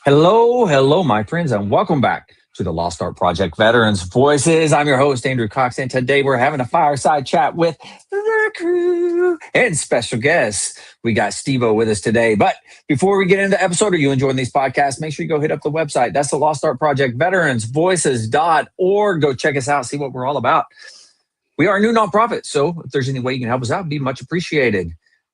Hello, my friends, and welcome back to the Lost Art Project Veterans Voices. I'm your host, Andrew Cox, and today we're having a fireside chat with the crew and special guests. We got Steve-O with us today. But before we get into the episode, are you enjoying these podcasts? Make sure you go hit up the website. That's the Lost Art Project Veterans Voices.org. Go check us out, see what we're all about. We are a new nonprofit, so if there's any way you can help us out, it'd be much appreciated.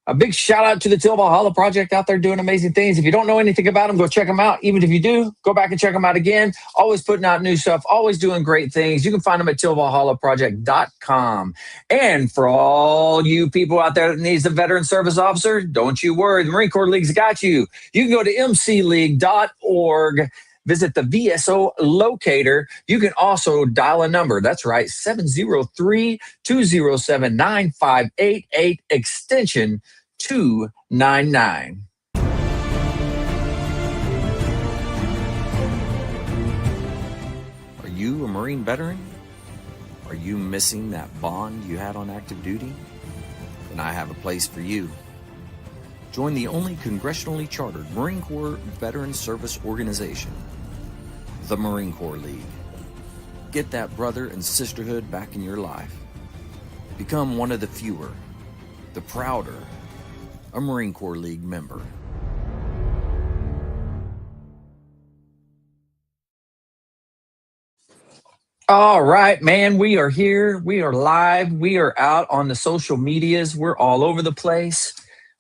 A big shout out to the Till Valhalla Project out there doing amazing things. If you don't know anything about them, go check them out. Even if you do, go back and check them out again. Always putting out new stuff, always doing great things. You can find them at tillvalhallaproject.com. And for all you people out there that needs a veteran service officer, don't you worry. The Marine Corps League's got you. You can go to mcleague.org. Visit the VSO locator. You can also dial a number. That's right, 703-207-9588, extension 299. Are you a Marine veteran? Are you missing that bond you had on active duty? Then I have a place for you. Join the only congressionally chartered Marine Corps Veteran Service Organization, the Marine Corps League. Get that brother and sisterhood back in your life. Become one of the fewer, the prouder, a Marine Corps League member. All right, man, we are here. We are live. We are out on the social medias. We're all over the place.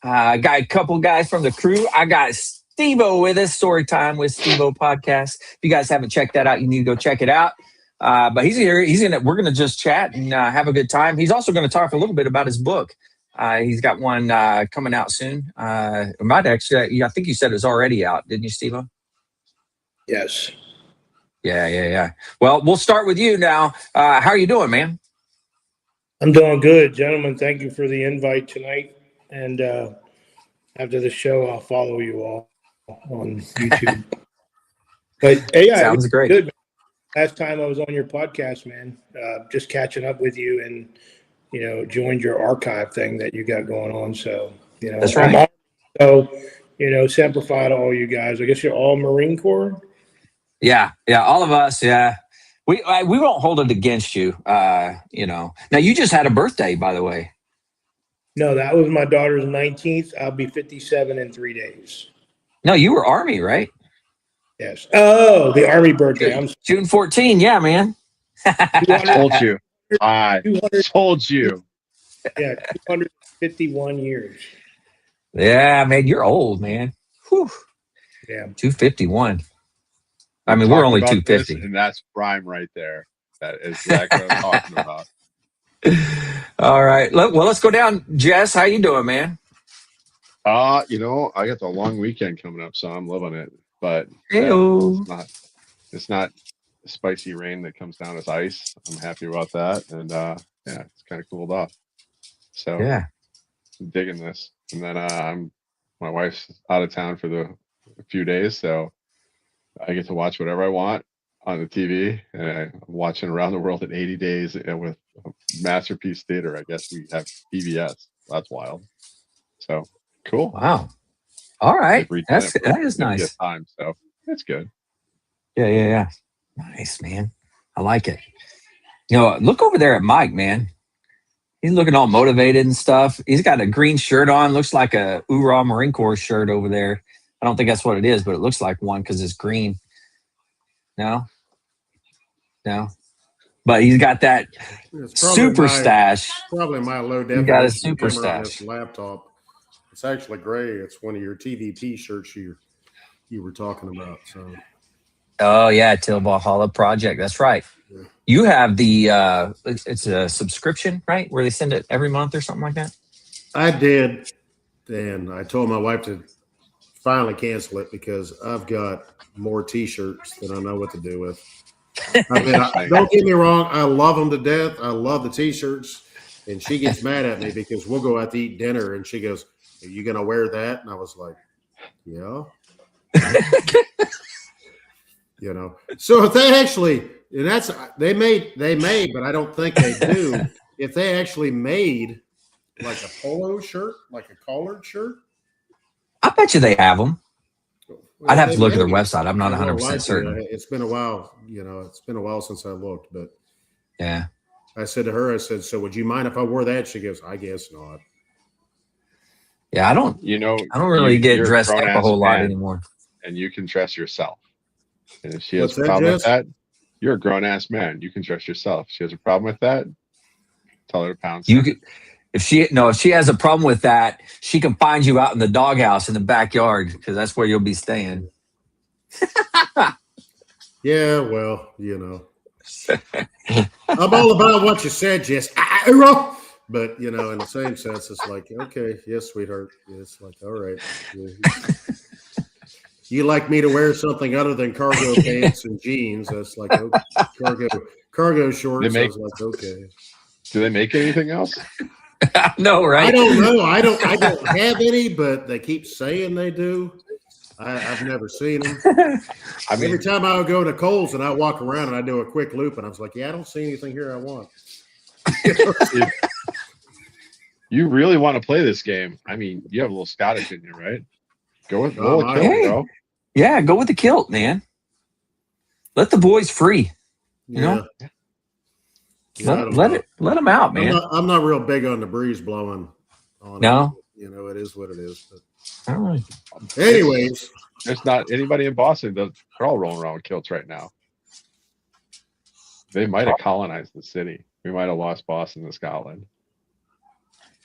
I got a couple guys from the crew. I got Steve-O with us, Story Time with Steve-O podcast. If you guys haven't checked that out, you need to go check it out. But he's here. We're gonna just chat and have a good time. He's also going to talk a little bit about his book. He's got one coming out soon. It might actually, I think you said it was already out, didn't you, Steve-O? Yes. Yeah. Well, we'll start with you now. How are you doing, man? I'm doing good, gentlemen. Thank you for the invite tonight. And after the show, I'll follow you all on YouTube. But hey, Sounds great. Good, man. Last time I was on your podcast, man, just catching up with you and, joined your archive thing that you got going on. So, That's right. Semper Fi to all you guys. I guess you're all Marine Corps? Yeah, all of us, yeah. We won't hold it against you, Now, you just had a birthday, by the way. No, that was my daughter's 19th. I'll be 57 in 3 days. No, you were Army, right? Yes. Oh, the Army birthday. June 14, yeah, man. Told you. I told you. Yeah, 251 years. Yeah, man, you're old, man. Whew. Yeah. 251. I mean, we're only 250. And that's prime right there. That is exactly what I'm talking about. All right. Well, let's go down. Jess, how you doing, man? I got the long weekend coming up, so I'm loving it. But it's not spicy rain that comes down as ice. I'm happy about that. And it's kind of cooled off. So yeah, I'm digging this. And then my wife's out of town for a few days, so I get to watch whatever I want on the TV, and I'm watching Around the World in 80 Days with Masterpiece Theater. I guess we have PBS. That's wild. So cool. Wow. All right. That is nice. Time, so that's good. Yeah. Nice, man. I like it. Look over there at Mike, man. He's looking all motivated and stuff. He's got a green shirt on. Looks like a Hoorah Marine Corps shirt over there. I don't think that's what it is, but it looks like one because it's green. No. But he's got that super stash. Probably my low definition. He got a super stash. Laptop. It's actually gray. It's one of your TVP shirts you were talking about. So. Oh yeah, Till Valhalla Project. That's right. Yeah. You have the it's a subscription, right? Where they send it every month or something like that. I did, and I told my wife to finally cancel it because I've got more T-shirts than I know what to do with. I mean, don't get me wrong. I love them to death. I love the T-shirts, and she gets mad at me because we'll go out to eat dinner, and she goes, "Are you going to wear that?" And I was like, "Yeah." So if they actually, and that's they made, but I don't think they do. If they actually made like a polo shirt, like a collared shirt, I bet you they have them. I'd have to look at their maybe. website. I'm not I won't 100% lie to you. certain. It's been a while. It's been a while since I looked. But Yeah. I said to her, I said, "So would you mind if I wore that?" She goes, "I guess not." Yeah, I don't really get you're a dressed up a grown-ass whole lot man, anymore. and you can dress yourself. And if she What's has a that, problem with Jess? that, you're a grown-ass man. You can dress yourself. If she has a problem with that, tell her to pounce. You could, if she has a problem with that, she can find you out in the doghouse in the backyard because that's where you'll be staying. Yeah, well, I'm all about what you said, Jess. But in the same sense, it's like, okay, yes, sweetheart. It's like, all right. You like me to wear something other than cargo pants and jeans? That's like, okay, cargo shorts. I was like, okay. Do they make anything else? No, right? I don't know. I don't have any, but they keep saying they do. I've never seen them. Every time I would go to Kohl's and I walk around and I do a quick loop, and I was like, yeah, I don't see anything here I want. If you really want to play this game, you have a little Scottish in you, right? Go with kilt, bro. Yeah, go with the kilt, man. Let the boys free. You know? Let them out, man. I'm not real big on the breeze blowing. No. It is what it is. But All right. anyways, There's not anybody in Boston. They're all rolling around with kilts right now. They might have colonized the city. We might have lost Boston to Scotland.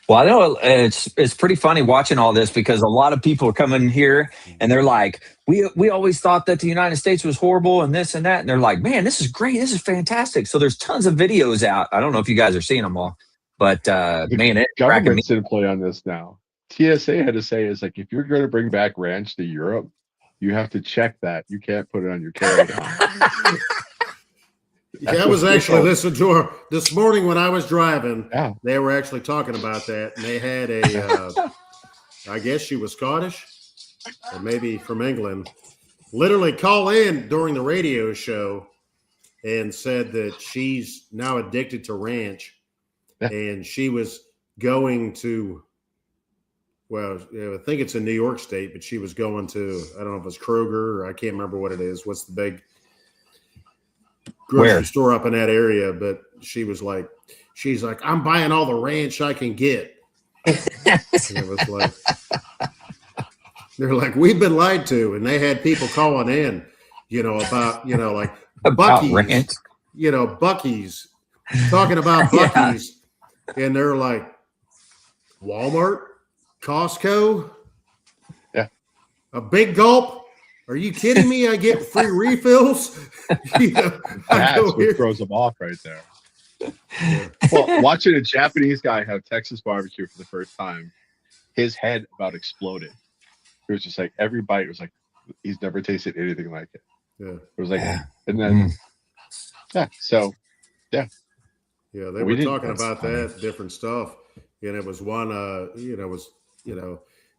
Well, I know it's pretty funny watching all this because a lot of people are coming here and they're like, we always thought that the United States was horrible and this and that. And they're like, man, this is great. This is fantastic. So there's tons of videos out. I don't know if you guys are seeing them all, but man, it's cracking me. Government's in play on this now. TSA had to say is like, if you're going to bring back ranch to Europe, you have to check that. You can't put it on your carry-on. I was actually listening to her this morning when I was driving. Yeah. They were actually talking about that, and they had a, I guess she was Scottish, or maybe from England, literally call in during the radio show and said that she's now addicted to ranch, and she was going to, well, I think it's in New York State, but she was going to, I don't know if it's Kroger or I can't remember what it is. What's the big grocery store up in that area? But she's like, I'm buying all the ranch I can get. And it was like, they're like, we've been lied to. And they had people calling in, about, like Buc-ee's, ranch. Buc-ee's, talking about Buc-ee's. And they're like, Walmart, Costco, a big gulp. Are you kidding me? I get free refills. That's what throws them off right there. Yeah. Well, watching a Japanese guy have Texas barbecue for the first time, his head about exploded. It was just like every bite was like he's never tasted anything like it. Yeah, it was like, and then they were talking about that different stuff, and it was one.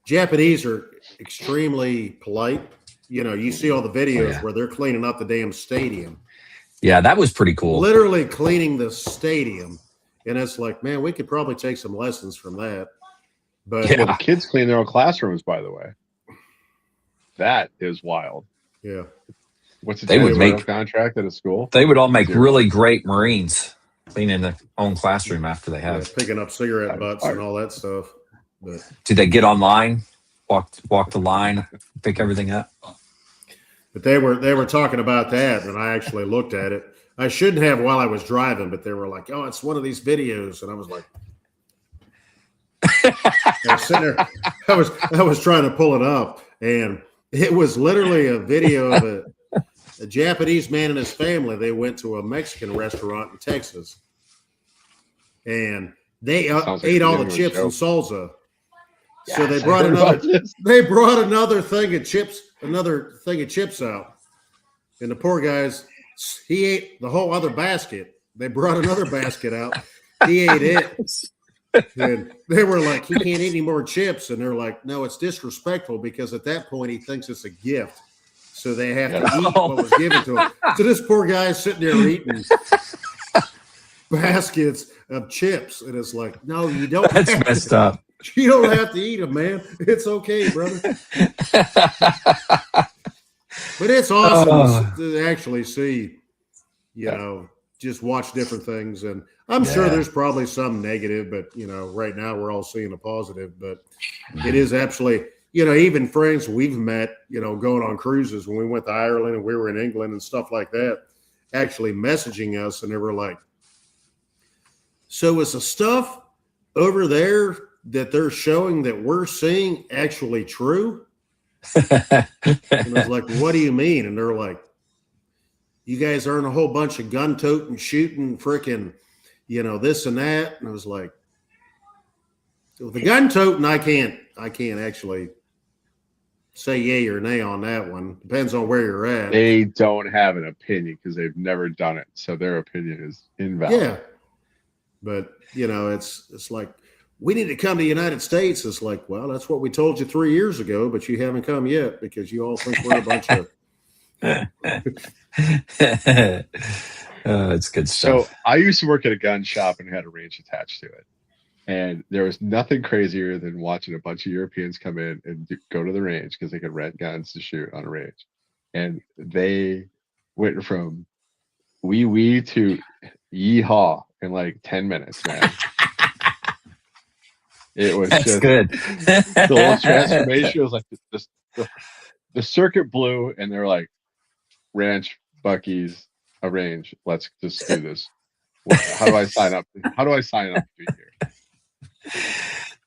Japanese are extremely polite. You see all the videos where they're cleaning up the damn stadium. Yeah, that was pretty cool. Literally cleaning the stadium. And it's like, man, we could probably take some lessons from that. But the kids clean their own classrooms, by the way. That is wild. Yeah. What's the contract at a school? They would all make really great Marines cleaning their own classroom after they have picking up cigarette butts and all that stuff. But do they get online, walk the line, pick everything up? But they were talking about that, and I actually looked at it. I shouldn't have while I was driving, but they were like, "Oh, it's one of these videos," and I was like, I was sitting there. I was trying to pull it up, and it was literally a video of a Japanese man and his family. They went to a Mexican restaurant in Texas, and they ate all the chips and salsa. So they brought another thing of chips out. And the poor guys, he ate the whole other basket. They brought another basket out. He ate it. And they were like, he can't eat any more chips. And they're like, no, it's disrespectful because at that point he thinks it's a gift. So they have to eat what was given to him. So this poor guy is sitting there eating baskets of chips. And it's like, no, you don't. That's messed up. You don't have to eat them, man. It's okay, brother. But it's awesome Oh. to actually see, just watch different things. And I'm Yeah. sure there's probably some negative, but, right now we're all seeing a positive. But it is absolutely, even friends we've met, going on cruises when we went to Ireland and we were in England and stuff like that, actually messaging us. And they were like, so is the stuff over there that they're showing that we're seeing actually true? And I was like, what do you mean? And they're like, you guys aren't a whole bunch of gun toting, shooting, freaking, this and that. And I was like, so the gun toting, I can't actually say yay or nay on that one. Depends on where you're at. They don't have an opinion because they've never done it. So their opinion is invalid. Yeah. But, it's like, we need to come to the United States. It's like, well, that's what we told you 3 years ago, but you haven't come yet because you all think we're a bunch of. It's good So stuff. I used to work at a gun shop and had a range attached to it. And there was nothing crazier than watching a bunch of Europeans come in and go to the range because they could rent guns to shoot on a range. And they went from wee wee to yeehaw in like 10 minutes, man. It was That's just good. the whole transformation was like the circuit blew, and they're like, ranch, Bucky's, a range. Let's just do this. How do I sign up? How do I sign up to be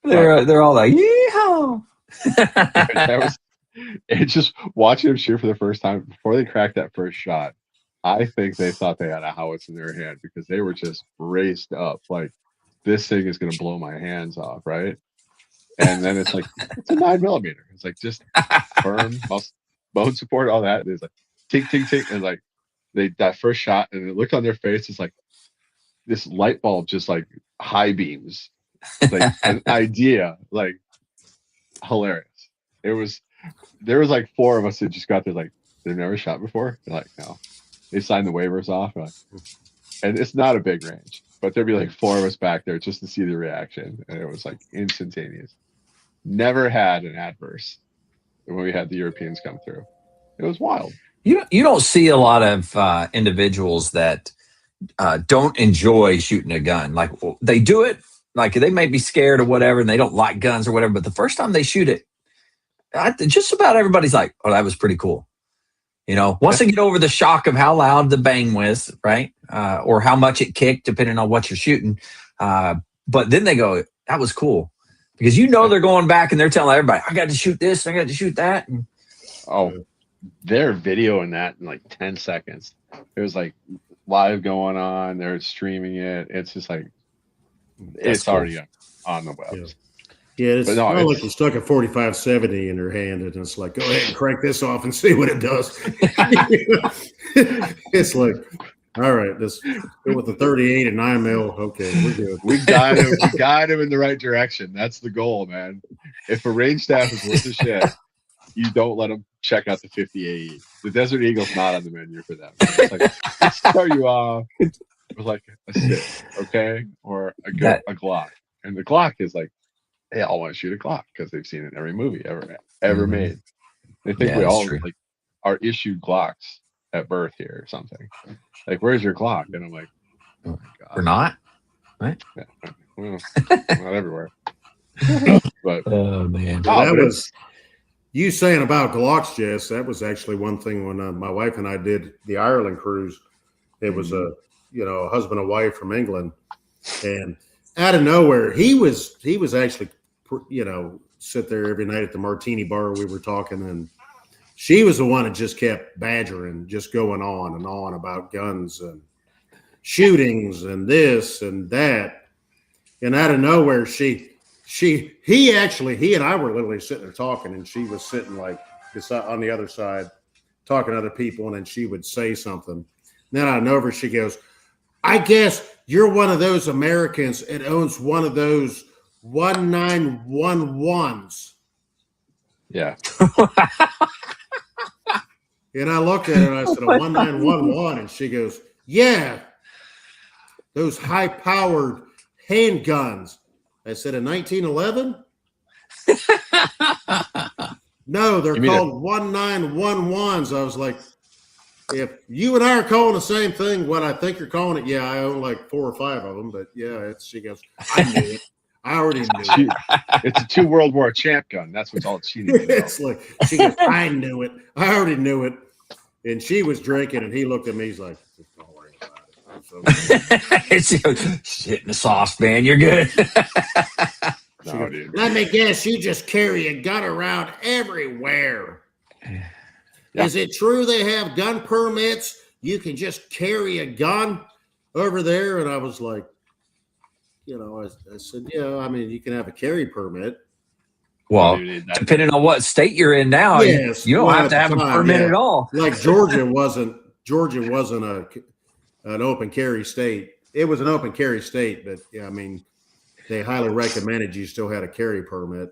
here? They're all like, yeehaw. That was it's just watching them shoot for the first time before they cracked that first shot. I think they thought they had a howitzer in their hand because they were just braced up like this thing is going to blow my hands off, right? And then it's like it's a 9mm. It's like just firm bone support, all that. It's like tink tink tink, and like that first shot, and it looked on their face. It's like this light bulb just like high beams, like an idea, like hilarious. There was like 4 of us that just got there like they've never shot before. They're like, no. They signed the waivers off, and it's not a big range, but there'd be like 4 of us back there just to see the reaction, and it was like instantaneous. Never had an adverse when we had the Europeans come through. It was wild. You don't see a lot of individuals that don't enjoy shooting a gun. Like they do it, like they may be scared or whatever, and they don't like guns or whatever. But the first time they shoot it, just about everybody's like, "Oh, that was pretty cool." Once they get over the shock of how loud the bang was, right, or how much it kicked, depending on what you're shooting. But then they go, "That was cool," because they're going back and they're telling everybody, "I got to shoot this, I got to shoot that." And, they're videoing that in like 10 seconds. It was like live going on. They're streaming it. It's just like it's cool. Already on the web. Yeah, it's not like you stuck a 45-70 in your hand and it's like, go ahead and crank this off and see what it does. It's like, all right, let's go with the 38 and 9mm. Okay, we're good. We got him. We got him in the right direction. That's the goal, man. If a range staff is worth a shit, you don't let them check out the 50 AE. The Desert Eagle's not on the menu for them. It's like, let's start you off with like a 6, okay, or a Glock. And the Glock is like, they all want to shoot a Glock because they've seen it in every movie ever made. They think we all like are issued Glocks at birth here or something. Like, where's your Glock? And I'm like, oh my God. We're not? Right? Yeah, well, not everywhere. But oh man, that was you saying about Glocks, Jess. That was actually one thing when my wife and I did the Ireland cruise. It was a husband and wife from England, and out of nowhere, he was actually sit there every night at the martini bar. We were talking, and she was the one that just kept badgering, just going on and on about guns and shootings and this and that. And out of nowhere, he and I were literally sitting there talking, and she was sitting like on the other side talking to other people, and then she would say something. And then out of nowhere, she goes, I guess you're one of those Americans that owns one of those 1911s. Yeah. And I looked at her and I said, a 1911? And she goes, yeah, those high-powered handguns. I said, in 1911? No, they're You mean called 1911s. I was like, if you and I are calling the same thing, what I think you're calling it, yeah, I own like 4 or 5 of them. But yeah, she goes, I knew it. I already knew it. It's a 2 World War champ gun. That's what's all she needs to know. It's like, she goes, I knew it. I already knew it. And she was drinking, and he looked at me. He's like, don't worry about it. It's shit in the sauce, man. You're good. No, dude. Let me guess, you just carry a gun around everywhere. Yeah. Is it true they have gun permits? You can just carry a gun over there? And I was like, I said, yeah, I mean, you can have a carry permit. Well, You need that. depending on what state you're in now, Yes, you don't well, have to at have the a time, permit yeah. at all. Like Georgia wasn't an open carry state. It was an open carry state, but yeah, I mean, they highly recommended you still had a carry permit.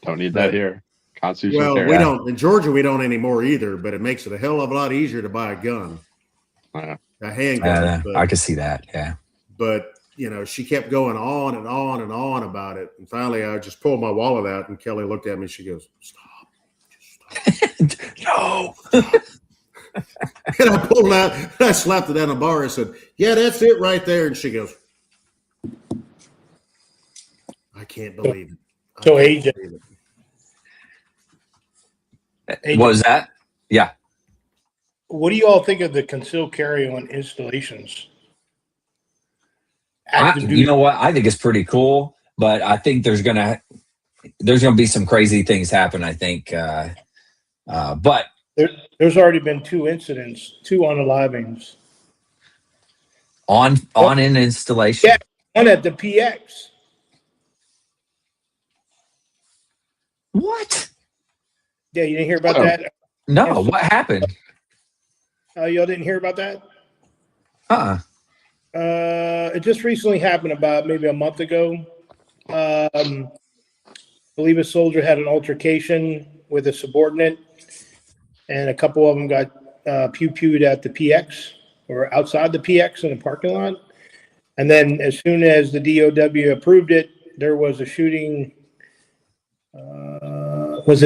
Don't need that here. Constitutional Well, carry. we don't in Georgia. We don't anymore either. But it makes it a hell of a lot easier to buy a gun, Yeah. a handgun. I can see that. Yeah. But she kept going on and on and on about it. And finally, I just pulled my wallet out, and Kelly looked at me. She goes, "Stop, just stop." No. And I pulled it out. And I slapped it down the bar. I said, "Yeah, that's it right there." And she goes, "I can't believe it." So, AJ. What was that? Yeah. What do you all think of the concealed carry on installations? Active duty. You know what? I think it's pretty cool, but I think there's gonna be some crazy things happen. I think, but There's already been 2 incidents, 2 unalivings. on an installation. Yeah. One at the PX. What? Yeah, you didn't hear about Oh. that? No. What happened? Y'all didn't hear about that? Uh-uh. It just recently happened about maybe a month ago. I believe a soldier had an altercation with a subordinate, and a couple of them got pew-pewed at the PX or outside the PX in the parking lot. And then as soon as the DOW approved it, there was a shooting. Was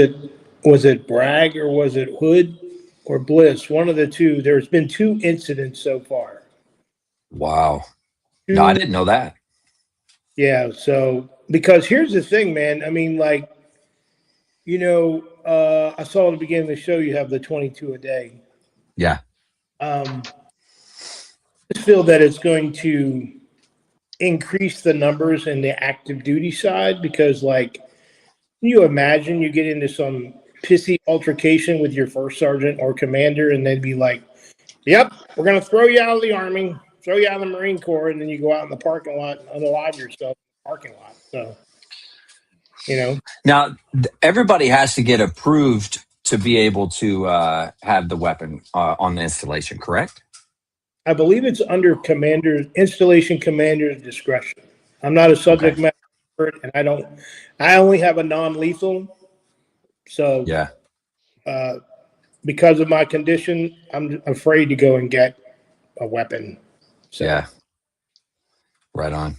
it Bragg or was it Hood or Bliss? One of the two. There's been 2 incidents so far. Wow. No, I didn't know that. Yeah. So, because here's the thing, man. I mean, like, I saw at the beginning of the show, you have the 22 a day. Yeah. I just feel that it's going to increase the numbers in the active duty side because, like, can you imagine you get into some pissy altercation with your first sergeant or commander and they'd be like, yep, we're going to throw you out of the Army, throw you out of the Marine Corps, and then you go out in the parking lot and unalive yourself in the parking lot. So, Now, everybody has to get approved to be able to have the weapon on the installation, correct? I believe it's under installation commander's discretion. I'm not a subject matter expert, and I only have a non-lethal. So Yeah. Because of my condition, I'm afraid to go and get a weapon. So, Yeah. Right on.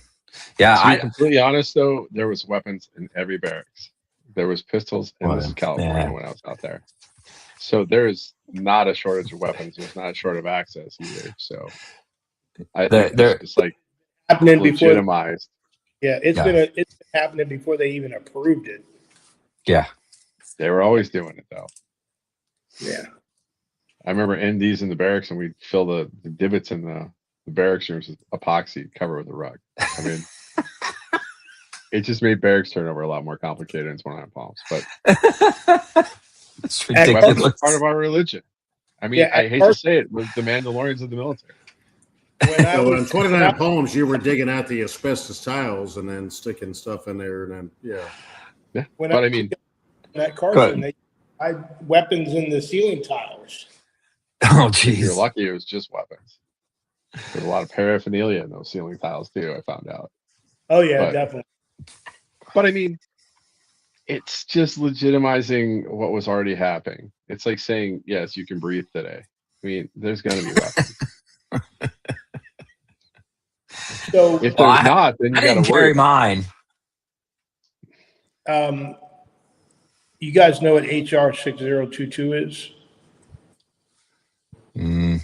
Yeah. To be completely honest, though, there was weapons in every barracks. There was pistols in Well, this California yeah. when I was out there. So there is not a shortage of weapons. There's not a shortage of access either. So I think it's just like happening before. legitimized. Yeah, it's been happening before they even approved it. Yeah. They were always doing it though. Yeah. I remember NDs in the barracks and we'd fill the divots in the barracks rooms with epoxy, cover with a rug. I mean, it just made barracks turnover a lot more complicated in 29 Palms. But It's weapons ridiculous. are part of our religion. I mean, Yeah, I hate to say it, was the Mandalorians of the military. When I So in was 29 Palms, you were digging out the asbestos tiles and then sticking stuff in there, and then Yeah, when but I mean, at Go Carson, ahead. they had weapons in the ceiling tiles. Oh, if you're jeez. lucky, it was just weapons. There's a lot of paraphernalia in those ceiling tiles too. I found out. Oh yeah, But- definitely. But I mean, it's just legitimizing what was already happening. It's like saying, yes, you can breathe today. I mean, there's going to be weapons. So If there's Well, I not, then I you got didn't to carry worry. mine. You guys know what HR 6022 is?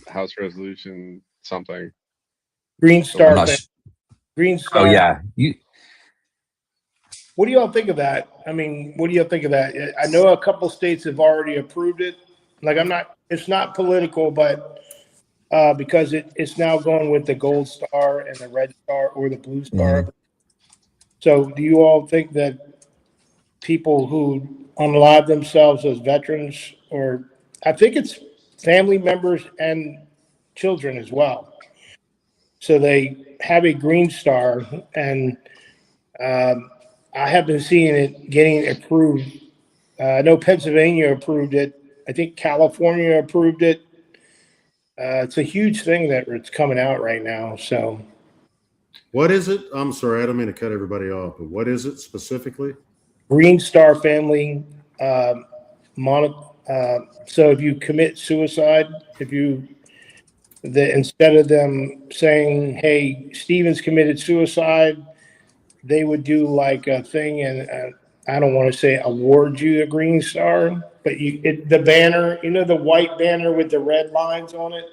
House resolution, something. Green I'm Star. not s- Green oh Star. yeah, What do y'all think of that? I mean, what do y'all think of that? I know a couple states have already approved it. Like, it's not political, but because it's now going with the gold star and the red star or the blue star. So do you all think that people who unalive themselves as veterans, or I think it's family members and children as well. So they have a green star, and I have been seeing it getting approved. I know Pennsylvania approved it. I think California approved it. It's a huge thing that it's coming out right now. So What is it? I'm sorry, I don't mean to cut everybody off, but what is it specifically? Green Star family, so if you commit suicide, instead of them saying, "Hey, Steven's committed suicide," they would do like a thing, and I don't want to say award you a Green Star, but the banner, the white banner with the red lines on it,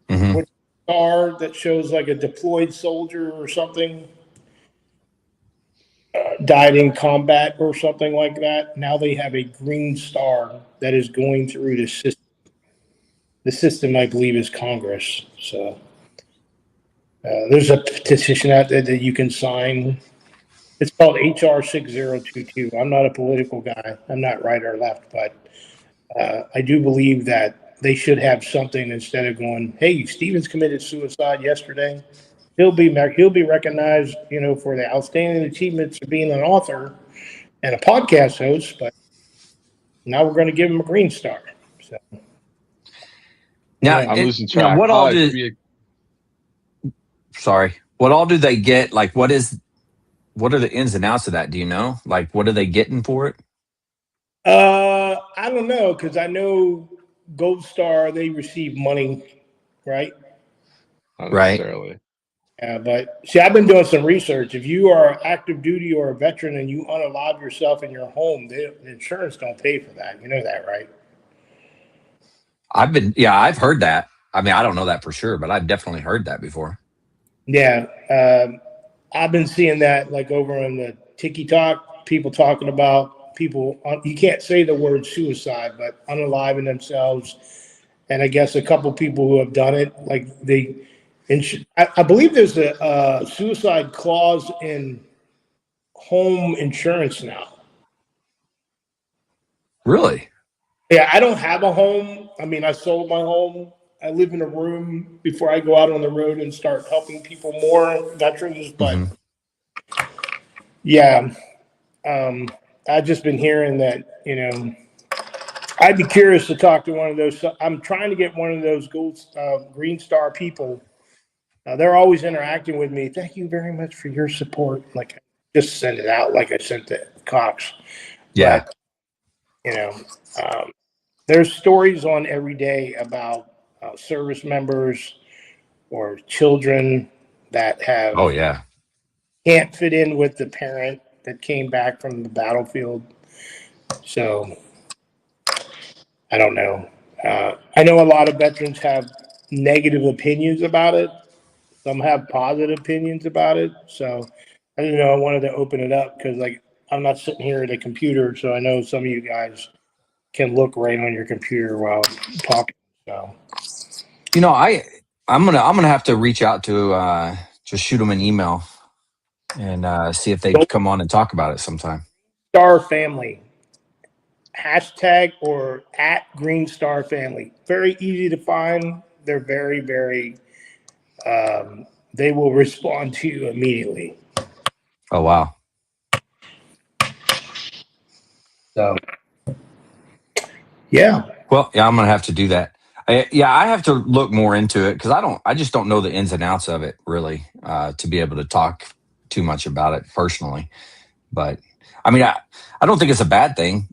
with a star that shows like a deployed soldier or something. Died in combat or something like that. Now they have a green star that is going through the system. The system, I believe, is Congress. So there's a petition out there that you can sign. It's called HR 6022. I'm not a political guy. I'm not right or left, but I do believe that they should have something instead of going, "Hey, Stevens committed suicide yesterday." He'll be recognized, for the outstanding achievements of being an author and a podcast host, but now we're going to give him a green star. So now Yeah. I'm losing track. what all do? Give me Sorry, what all do they get? Like, what are the ins and outs of that? Do you know? Like, what are they getting for it? I don't know, because I know Gold Star, they receive money, right? not Right. necessarily. But see, I've been doing some research. If you are active duty or a veteran and you unalive yourself in your home, the insurance don't pay for that. You know that, right? I've heard that. I mean, I don't know that for sure, but I've definitely heard that before. Yeah. I've been seeing that like over on the TikTok, people talking about you can't say the word suicide, but unaliving themselves. And I guess a couple people who have done it, like I believe there's a suicide clause in home insurance now. Really? Yeah, I don't have a home. I mean, I sold my home. I live in a room before I go out on the road and start helping people more, veterans. But yeah, I've just been hearing that, I'd be curious to talk to one of those. I'm trying to get one of those Green Star people. They're always interacting with me. Thank you very much for your support. Like, just send it out like I sent to Cox. Yeah. But, there's stories on every day about service members or children that have Oh yeah. can't fit in with the parent that came back from the battlefield. So I don't know. I know a lot of veterans have negative opinions about it. Some have positive opinions about it. So I didn't know. I wanted to open it up because, like, I'm not sitting here at a computer, so I know some of you guys can look right on your computer while talking. So I'm gonna have to reach out to just shoot them an email and see if they'd come on and talk about it sometime. Star Family hashtag or at Green Star Family. Very easy to find. They're very, very. They will respond to you immediately. Oh wow. So yeah. Well, yeah, I'm gonna have to do that. I have to look more into it because I just don't know the ins and outs of it really to be able to talk too much about it personally. But I mean, I don't think it's a bad thing.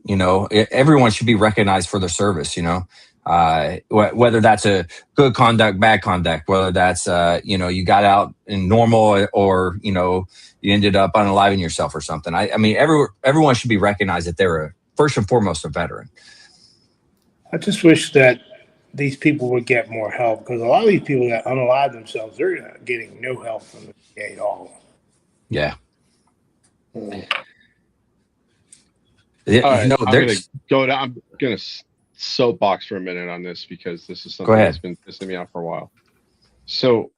Everyone should be recognized for their service. Whether that's a good conduct, bad conduct, whether that's you got out in normal or you ended up unaliving yourself or something. I mean, everyone should be recognized that first and foremost a veteran. I just wish that these people would get more help, because a lot of these people that unalive themselves, they're not getting no help from the VA at all. Yeah. All You right, know, I'm gonna there's go down. I'm gonna soapbox for a minute on this because this is Go something ahead. that's been pissing me off for a while. So,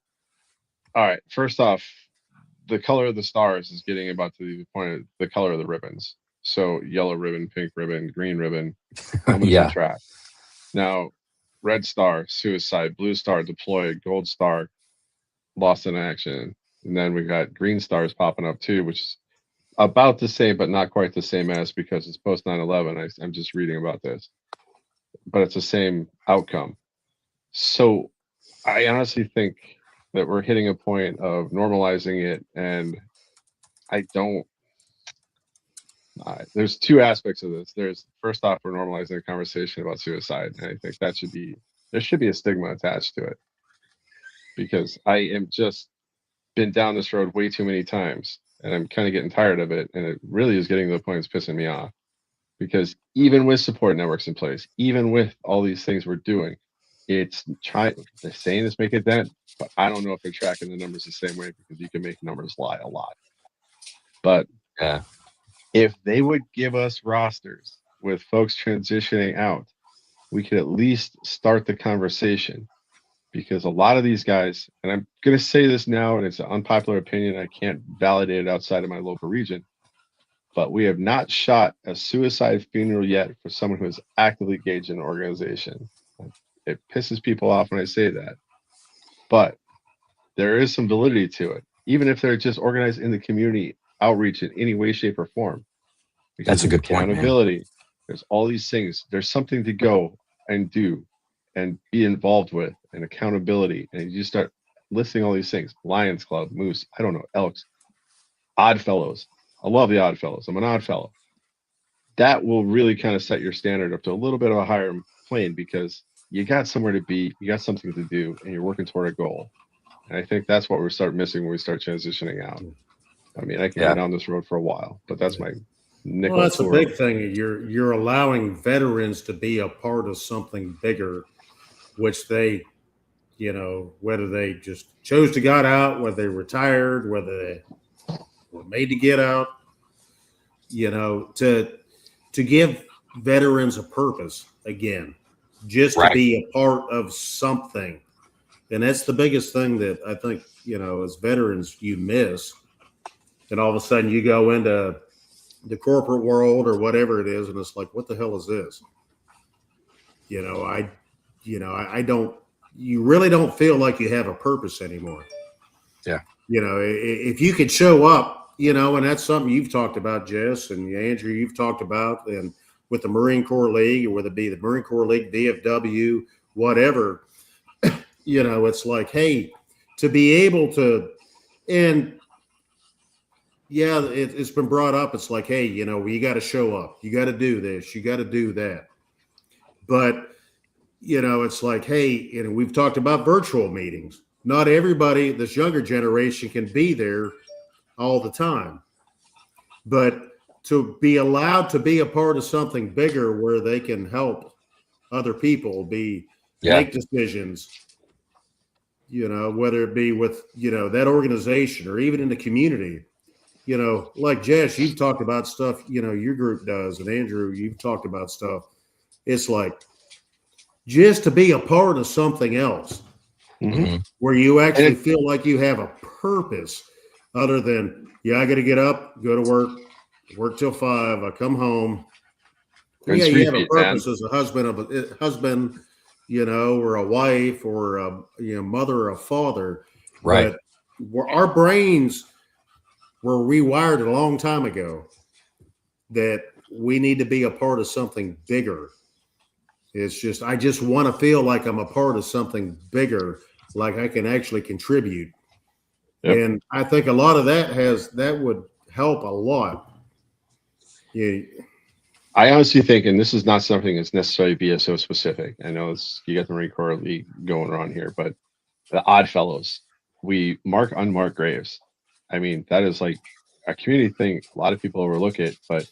all right, first off, the color of the stars is getting about to the point of the color of the ribbons. So yellow ribbon, pink ribbon, green ribbon, helmets Yeah. and track. Now, red star, suicide, blue star, deployed, gold star, lost in action. And then we got green stars popping up too, which is about the same, but not quite the same as, because it's post 9/11. I'm just reading about this, but it's the same outcome. So I honestly think that we're hitting a point of normalizing it, and I don't. There's two aspects of this. There's, first off, we're normalizing a conversation about suicide, and I think that there should be a stigma attached to it, because I am just been down this road way too many times, and I'm kind of getting tired of it, and it really is getting to the point it's pissing me off. Because even with support networks in place, even with all these things we're doing, they're saying it's make a dent, but I don't know if they're tracking the numbers the same way, because you can make numbers lie a lot. But Yeah. if they would give us rosters with folks transitioning out, we could at least start the conversation. Because a lot of these guys, and I'm going to say this now, and it's an unpopular opinion, I can't validate it outside of my local region, but we have not shot a suicide funeral yet for someone who is actively engaged in an organization. It pisses people off when I say that, but there is some validity to it, even if they're just organized in the community outreach in any way, shape, or form. Because That's a good point, man. accountability, there's all these things. There's something to go and do and be involved with, and accountability. And you start listing all these things: Lions Club, Moose, I don't know, Elks, Odd Fellows. I love the Odd Fellows. I'm an Odd Fellow. That will really kind of set your standard up to a little bit of a higher plane, because you got somewhere to be, you got something to do, and you're working toward a goal. And I think that's what we start missing when we start transitioning out. I mean, I can Yeah. be down this road for a while, but that's my nickel. Well, that's a for big thing. You're allowing veterans to be a part of something bigger, which they, whether they just chose to get out, whether they retired, whether they were made to get out, to give veterans a purpose again, just Right. to be a part of something. And that's the biggest thing that I think, as veterans you miss. And all of a sudden you go into the corporate world or whatever it is, and it's like, what the hell is this? I don't, you really don't feel like you have a purpose anymore. Yeah. If you could show up, and that's something you've talked about, Jess, and Andrew, you've talked about, and with the Marine Corps League, or whether it be the Marine Corps League, DFW, whatever, it's like, hey, to be able to, and yeah, it's been brought up. It's like, hey, you got to show up. You got to do this. You got to do that. But, it's like, hey, we've talked about virtual meetings. Not everybody, this younger generation, can be there all the time. But to be allowed to be a part of something bigger where they can help other people make decisions, whether it be with, that organization or even in the community. Like Jess, you've talked about stuff, your group does, and Andrew, you've talked about stuff. It's like just to be a part of something else where you actually feel like you have a purpose other than, I got to get up, go to work till 5, I come home. Yeah, you have a purpose as a husband, or a wife, or a mother or a father. Right. But our brains were rewired a long time ago that we need to be a part of something bigger. It's just, I just want to feel like I'm a part of something bigger, like I can actually contribute. Yep. And I think a lot of that would help a lot. Yeah. I honestly think, and this is not something that's necessarily BSO specific. I know you got the Marine Corps League going on here, but the Odd Fellows, we mark unmarked graves. I mean, that is like a community thing. A lot of people overlook it, but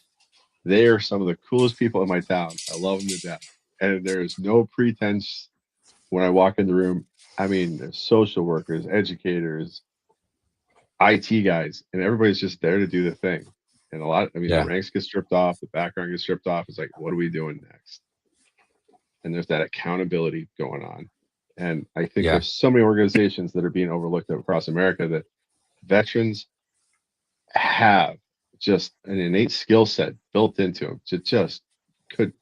They are some of the coolest people in my town. I love them to death. And there's no pretense when I walk in the room. I mean, there's social workers, educators, IT guys, and everybody's just there to do the thing. And the ranks get stripped off, the background gets stripped off. It's like, what are we doing next? And there's that accountability going on. And I think there's so many organizations that are being overlooked across America that veterans have just an innate skill set built into them to just could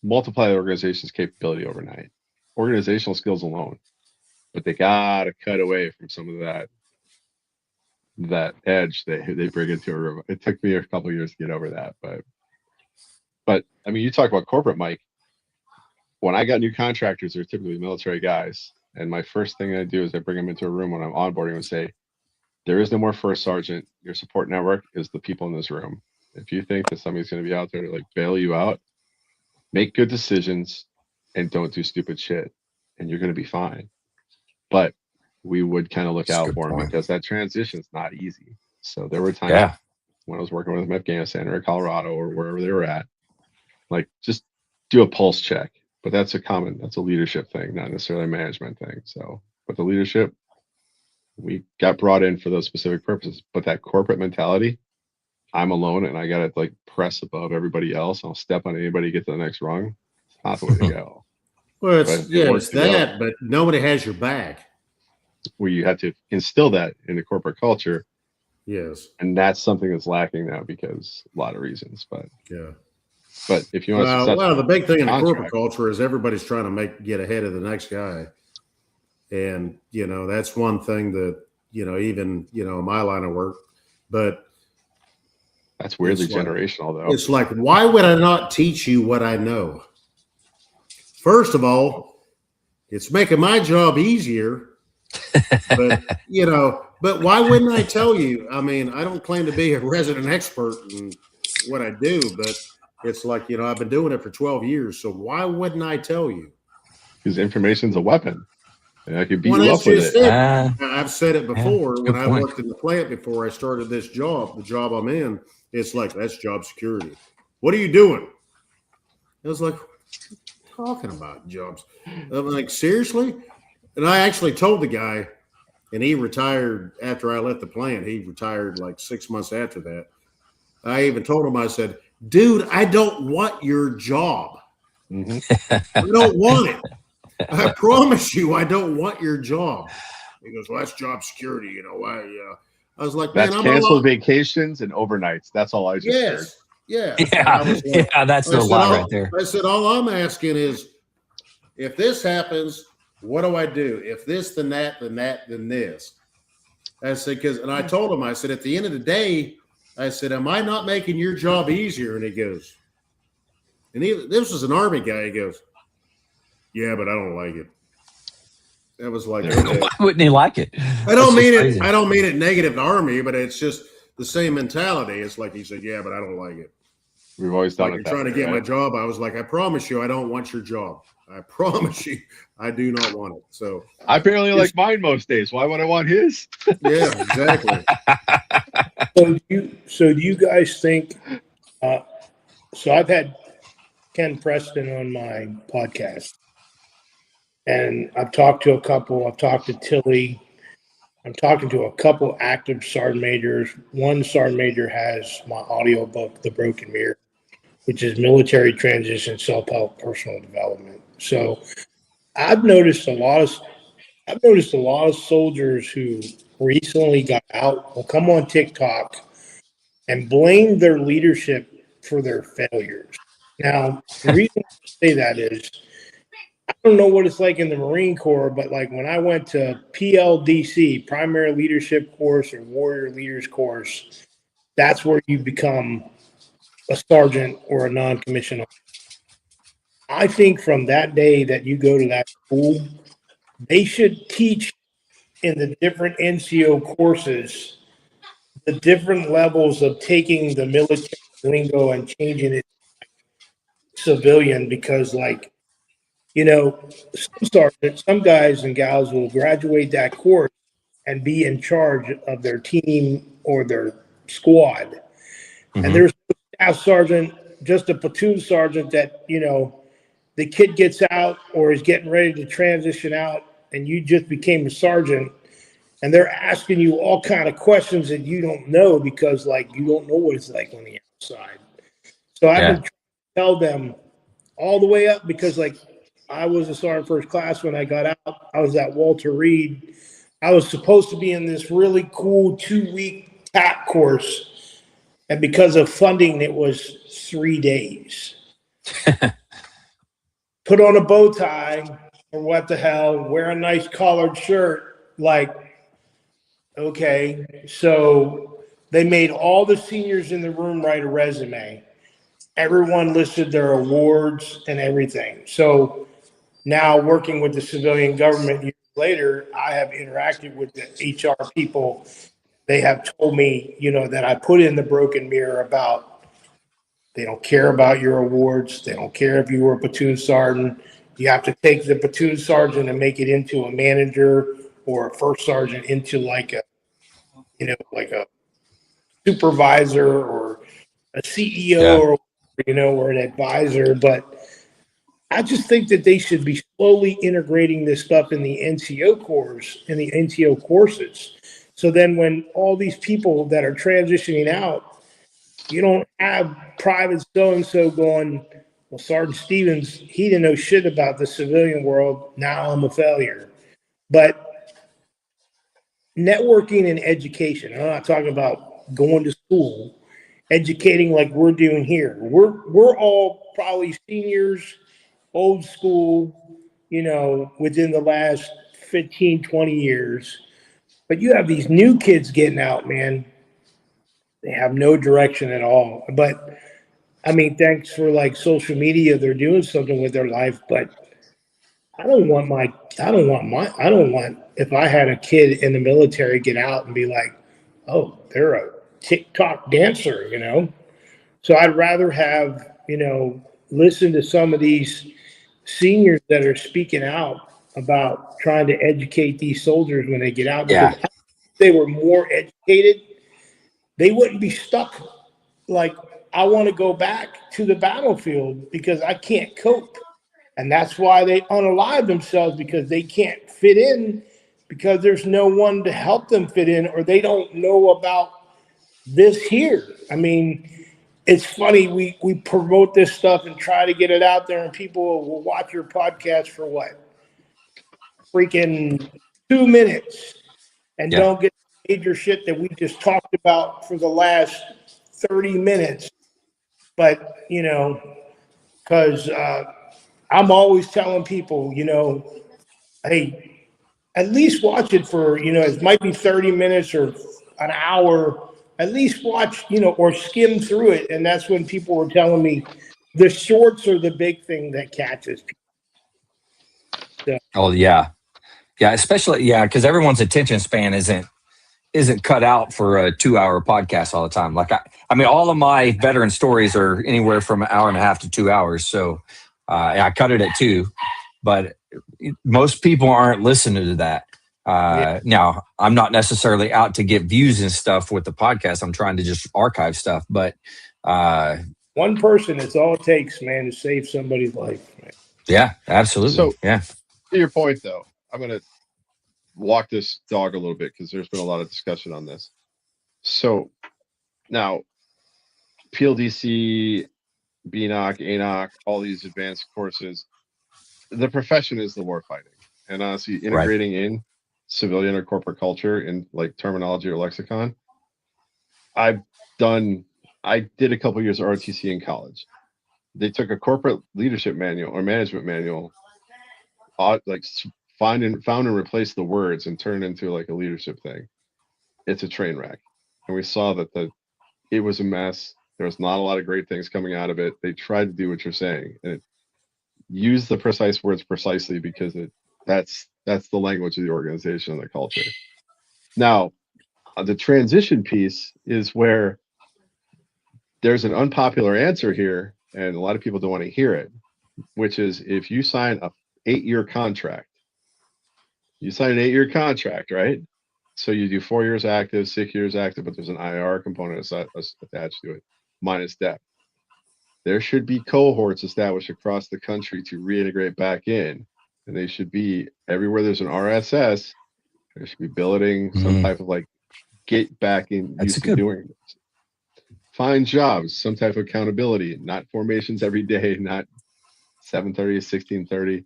multiply the organization's capability overnight. Organizational skills alone. But they gotta cut away from some of that edge they bring into a room. It took me a couple of years to get over that, but I mean, you talk about corporate, Mike. When I got new contractors, they're typically military guys, and my first thing I do is I bring them into a room when I'm onboarding and say, there is no more first sergeant. Your support network is the people in this room. If you think that somebody's going to be out there to like bail you out, make good decisions and don't do stupid shit, and you're going to be fine. But we would kind of look out for them because that transition is not easy. So there were times when I was working with them in Afghanistan or Colorado or wherever they were at, like just do a pulse check. But that's a leadership thing, not necessarily a management thing. So, but the leadership, we got brought in for those specific purposes. But that corporate mentality, I'm alone and I got to like press above everybody else. I'll step on anybody to get to the next rung. It's not the way to go. Well, it's that, but nobody has your back. Where you have to instill that in the corporate culture. Yes. And that's something that's lacking now because a lot of reasons. But if you want the big thing in the corporate culture is everybody's trying to get ahead of the next guy. And, that's one thing that, even, my line of work, but that's weirdly generational though. It's like, why would I not teach you what I know? First of all, it's making my job easier. But why wouldn't I tell you? I mean, I don't claim to be a resident expert in what I do, but it's like, I've been doing it for 12 years. So why wouldn't I tell you? Because information's a weapon. And I could beat you up with it. I've said it before. When I worked in the plant before I started this job, the job I'm in, it's like, that's job security. What are you doing? I was like, what are you talking about jobs? I'm like, seriously? And I actually told the guy, and he retired after I left the plant. He retired like 6 months after that. I even told him, I said, dude, I don't want your job. I don't want it. I promise you, I don't want your job. He goes, well, that's job security. I was like, that's canceled vacations and overnights. That's all I just heard. That's the lie right there. I said, all I'm asking is, if this happens, what do I do? If this, then that, then that, then this. I said, and I told him, I said, at the end of the day, I said, am I not making your job easier? And he goes, this was an Army guy. He goes, yeah, but I don't like it. That was like, okay. Why wouldn't he like it? I don't mean it negative to Army, but it's just the same mentality. It's like he said, yeah, but I don't like it. We've always done it. You're trying to get my job. I was like, I promise you, I don't want your job. I promise you, I do not want it. So I barely like mine most days. Why would I want his? Yeah, exactly. So do you guys think? So I've had Ken Preston on my podcast, and I've talked to a couple. I've talked to Tilly. I'm talking to a couple active sergeant majors. One sergeant major has my audio book, The Broken Mirror, which is military transition, self-help, personal development. So I've noticed a lot of soldiers who recently got out will come on TikTok and blame their leadership for their failures. Now, the reason I say that is I don't know what it's like in the Marine Corps, but like when I went to PLDC, Primary Leadership Course or Warrior Leaders Course, that's where you become a sergeant or a non-commissioned officer. I think from that day that you go to that school, they should teach in the different NCO courses the different levels of taking the military lingo and changing it civilian, because some guys and gals will graduate that course and be in charge of their team or their squad. And there's a staff sergeant just a platoon sergeant that, the kid gets out or is getting ready to transition out and you just became a sergeant and they're asking you all kind of questions that you don't know because like you don't know what it's like on the outside. So I've been trying to tell them all the way up because like I was a sergeant first class when I got out. I was at Walter Reed. I was supposed to be in this really cool 2-week TAP course. And because of funding, it was 3 days. Put on a bow tie or what the hell, wear a nice collared shirt. Like, okay. So they made all the seniors in the room write a resume. Everyone listed their awards and everything. So now working with the civilian government years later, I have interacted with the HR people. They have told me, that I put in the broken mirror about they don't care about your awards. They don't care if you were a platoon sergeant. You have to take the platoon sergeant and make it into a manager or a first sergeant into like a supervisor or a CEO or or an advisor. But I just think that they should be slowly integrating this stuff in the NCO course, in the NCO courses. So then when all these people that are transitioning out, you don't have Private so-and-so going, well, Sergeant Stevens, he didn't know shit about the civilian world. Now I'm a failure. But networking and education, I'm not talking about going to school, educating like we're doing here. We're all probably seniors, old school, within the last 15, 20 years. But you have these new kids getting out, man. They have no direction at all. But I mean, thanks for like social media. They're doing something with their life, but I don't want if I had a kid in the military get out and be like, oh, they're a TikTok dancer, So I'd rather have, listen to some of these seniors that are speaking out about trying to educate these soldiers when they get out. Because if they were more educated, they wouldn't be stuck like, I want to go back to the battlefield because I can't cope. And that's why they unalive themselves because they can't fit in because there's no one to help them fit in or they don't know about this here. I mean, it's funny. We promote this stuff and try to get it out there and people will watch your podcast for what? Freaking 2 minutes and don't get major shit that we just talked about for the last 30 minutes. But, because I'm always telling people, hey, at least watch it for, it might be 30 minutes or an hour. At least watch, or skim through it. And that's when people were telling me the shorts are the big thing that catches people. So. Oh, yeah. Yeah, especially, because everyone's attention span isn't cut out for a 2-hour podcast all the time. Like I mean, all of my veteran stories are anywhere from an hour and a half to 2 hours. So I cut it at 2, but most people aren't listening to that. Now I'm not necessarily out to get views and stuff with the podcast. I'm trying to just archive stuff, but one person, it's all it takes, man, to save somebody's life. Man. Yeah, absolutely. So to your point though, I'm going to walk this dog a little bit because there's been a lot of discussion on this. So now PLDC, BNOC, ANOC, all these advanced courses, the profession is the warfighting. And honestly, integrating in civilian or corporate culture in like terminology or lexicon. I did a couple years of ROTC in college. They took a corporate leadership manual or management manual, like found and replaced the words and turned it into like a leadership thing. It's a train wreck. And we saw that it was a mess. There was not a lot of great things coming out of it. They tried to do what you're saying and use the precise words precisely because that's the language of the organization and the culture. Now, the transition piece is where there's an unpopular answer here, and a lot of people don't want to hear it, which is if you sign a 8-year contract, right? So you do 4 years active, 6 years active, but there's an IR component attached to it, minus debt. there should be cohorts established across the country to reintegrate back in. And they should be everywhere there's an RSS, there should be billeting, some type of like get back in That's used to doing this. Find jobs, some type of accountability, not formations every day, not 7:30 to 16:30.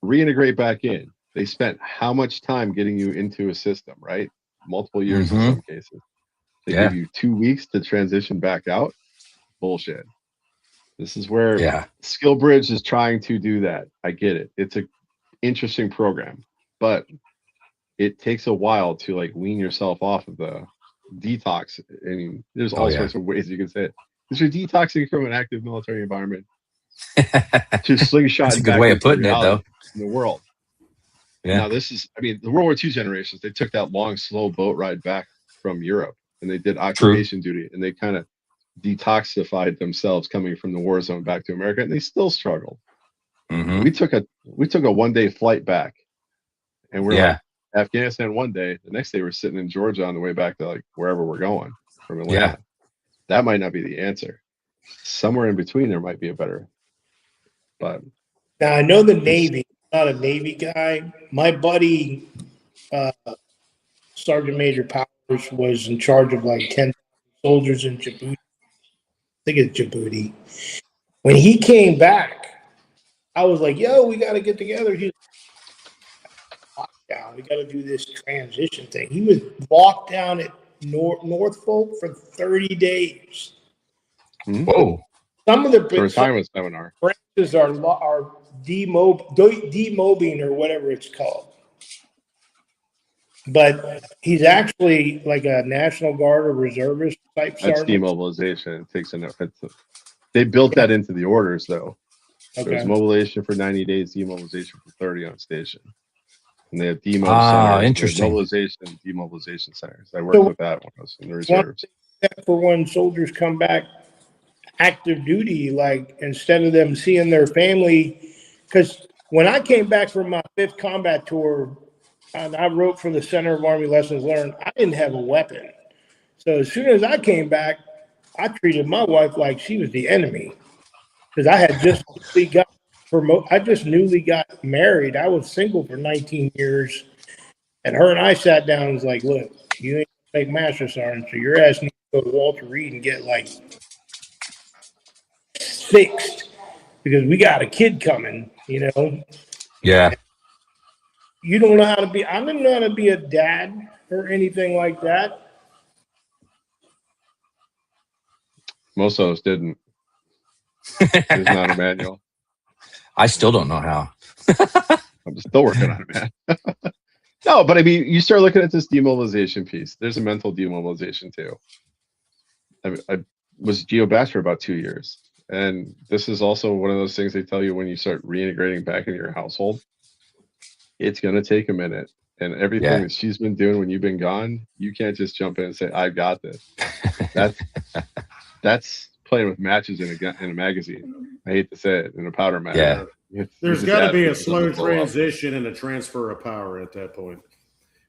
Reintegrate back in. They spent how much time getting you into a system, right? Multiple years in some cases. They give you 2 weeks to transition back out. Bullshit. This is where Skill Bridge is trying to do that. I get it. It's an interesting program, but it takes a while to like wean yourself off of the detox. I mean, there's all sorts of ways you can say it. Because you're detoxing from an active military environment to slingshot. That's a good way of putting it, though. In the world. Yeah. Now this is, I mean, the World War II generations, they took that long, slow boat ride back from Europe and they did occupation duty and they kind of detoxified themselves coming from the war zone back to America, and they still struggled. We took a 1-day flight back, and we're like Afghanistan one day. The next day we're sitting in Georgia on the way back to like wherever we're going from Atlanta. Yeah. That might not be the answer. Somewhere in between there might be a better. But now I know the Navy. I'm not a Navy guy. My buddy, Sergeant Major Powers, was in charge of like 10 soldiers in Djibouti. I think it's Djibouti. When he came back, I was like, yo, we got to get together. He's like, we got to do this transition thing. He was locked down at Norfolk for 30 days. Whoa. Some of the retirement seminar branches are demobbing or whatever it's called. But he's actually like a National Guard or reservist type that's sergeant. demobilization. It takes they built that into the orders though. Okay. There's mobilization for 90 days, demobilization for 30 on station. And they have demo centers. Interesting. Mobilization, demobilization centers. I worked with that when I was in the reserves. For when soldiers come back active duty, like instead of them seeing their family, because when I came back from my 5th combat tour, and I wrote for the Center of Army Lessons Learned, I didn't have a weapon. So as soon as I came back, I treated my wife like she was the enemy because I had just newly got married. I was single for 19 years, and her and I sat down and was like, "Look, you ain't gonna make master sergeant, so your ass needs to go to Walter Reed and get like fixed because we got a kid coming." You know? Yeah. You don't know how to be. I didn't know how to be a dad or anything like that. Most of us didn't. There's not a manual. I still don't know how. I'm still working on it, man. No, but I mean, you start looking at this demobilization piece. There's a mental demobilization too. I was GeoBash for about 2 years. And this is also one of those things they tell you when you start reintegrating back into your household. It's going to take a minute. And everything that she's been doing when you've been gone, you can't just jump in and say, "I've got this." That's playing with matches in a magazine. I hate to say it, in a powder mag. Yeah. There's got to be a slow transition and a transfer of power at that point.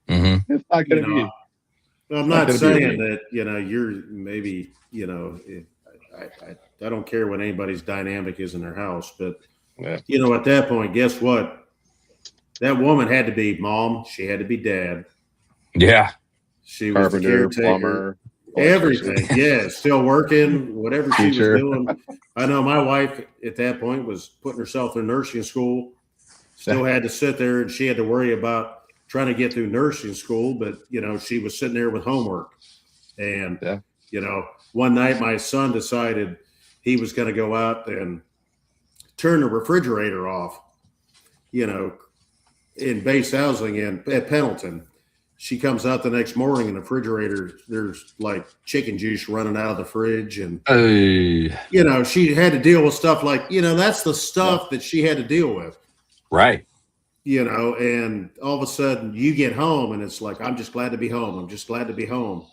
Mm-hmm. It's not going to be. I'm not saying that, you're maybe, I don't care what anybody's dynamic is in their house, but, at that point, guess what? That woman had to be mom. She had to be dad. Yeah. She was the caretaker. Plumber. Everything. Yeah. Still working, whatever she was doing. I know my wife at that point was putting herself in nursing school. Still had to sit there and she had to worry about trying to get through nursing school. But, she was sitting there with homework. And, one night my son decided he was going to go out and turn the refrigerator off, in base housing at Pendleton. She comes out the next morning in the refrigerator, there's like chicken juice running out of the fridge. And, she had to deal with stuff like, that's the stuff that she had to deal with. Right. And all of a sudden you get home and it's like, I'm just glad to be home. I'm just glad to be home.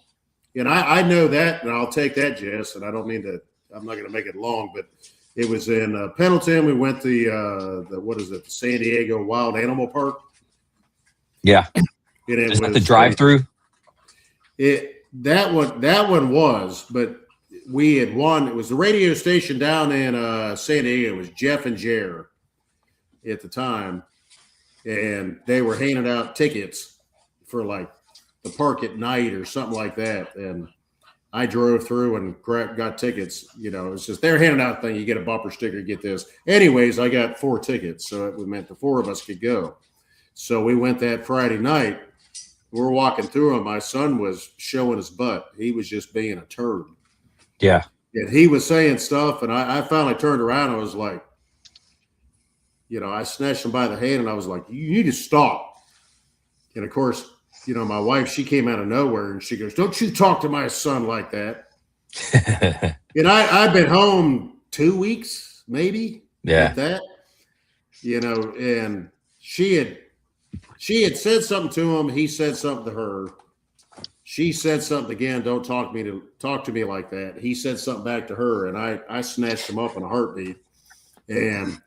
And I know that, and I'll take that, Jess, and I don't mean to, I'm not going to make it long, but it was in Pendleton. We went to the San Diego Wild Animal Park. Yeah. Is that the drive-through? That one was, but we had won. It was the radio station down in San Diego. It was Jeff and Jer at the time, and they were handing out tickets for like the park at night or something like that. And I drove through and got tickets. You know, it's just they're handing out a thing. You get a bumper sticker, you get this. Anyways, I got 4 tickets, so it meant the 4 of us could go. So we went that Friday night. We're walking through them. My son was showing his butt. He was just being a turd. Yeah. And he was saying stuff, and I finally turned around. And I was like, you know, I snatched him by the hand, and I was like, you need to stop. And of course, you know, my wife, she came out of nowhere, and she goes, don't you talk to my son like that. And I've been home 2 weeks, maybe. Yeah. Like that, you know, and she had said something to him. He said something to her. She said something again. Don't talk to me like that. He said something back to her, and I snatched him up in a heartbeat. And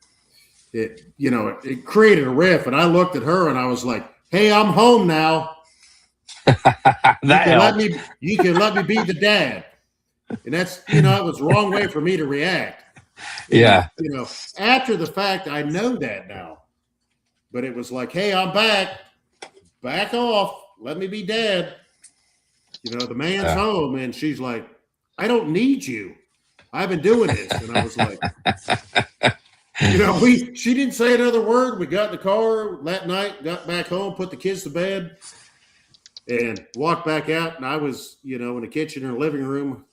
it, you know, it created a riff. And I looked at her, and I was like, "Hey, I'm home now. You can let me be the dad." And that's, you know, it was the wrong way for me to react. Yeah. You know, after the fact, I know that now. But it was like, hey, I'm back. Back off. Let me be dad. You know, the man's home. And she's like, I don't need you. I've been doing this. And I was like, you know, she didn't say another word. We got in the car that night, got back home, put the kids to bed, and walked back out. And I was, you know, in the kitchen or living room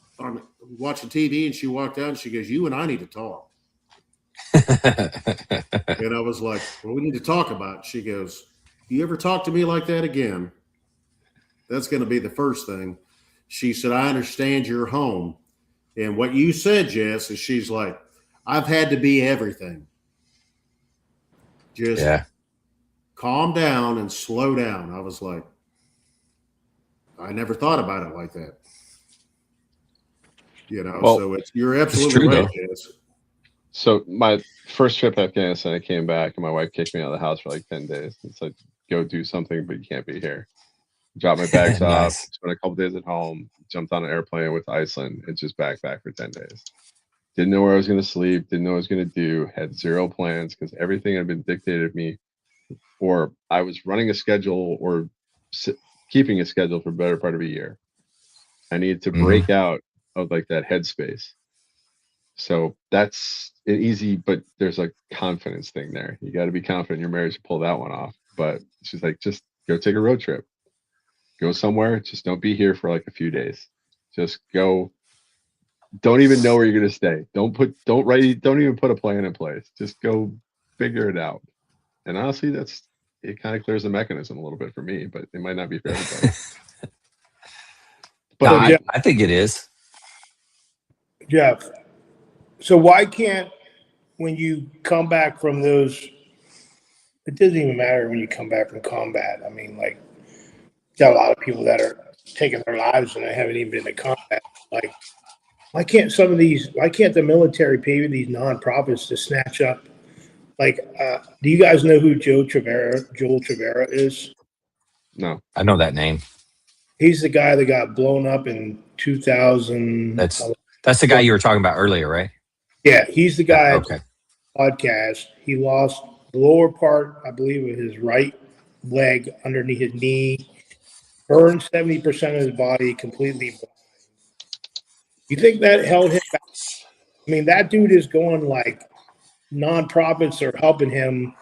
watching TV. And she walked out and she goes, you and I need to talk. And I was like, well, we need to talk about it. She goes, you ever talk to me like that again? That's going to be the first thing. She said, I understand you're home. And what you said, Jess, is she's like, I've had to be everything. Just calm down and slow down. I was like, I never thought about it like that. You know, well, so you're absolutely right, Jess. So my first trip to Afghanistan, I came back and my wife kicked me out of the house for like 10 days. It's like, go do something, but you can't be here. Dropped my bags off, spent a couple days at home, jumped on an airplane with Iceland, and just back for 10 days. Didn't know where I was going to sleep, didn't know what I was going to do, had zero plans because everything had been dictated to me, or I was running a schedule or keeping a schedule for the better part of a year. I needed to break out of like that headspace. So that's an easy, but there's a confidence thing there. You got to be confident in your marriage to pull that one off. But she's like, just go take a road trip. Go somewhere. Just don't be here for like a few days. Just go. Don't even know where you're going to stay. Don't even put a plan in place. Just go figure it out. And honestly, it kind of clears the mechanism a little bit for me, but it might not be for everybody. But no, I think it is. Jeff, so why can't, when you come back from those, it doesn't even matter when you come back from combat. I mean, like, got a lot of people that are taking their lives and they haven't even been to combat. Like, why can't the military pay these nonprofits to snatch up? Like, do you guys know who Joel Trevera is? No. I know that name. He's the guy that got blown up in 2000. That's the guy you were talking about earlier, right? Yeah, he's the guy. Okay. Podcast. He lost the lower part, I believe, of his right leg underneath his knee. Burned 70% of his body completely blind. You think that held him back? I mean, that dude is going like nonprofits are helping him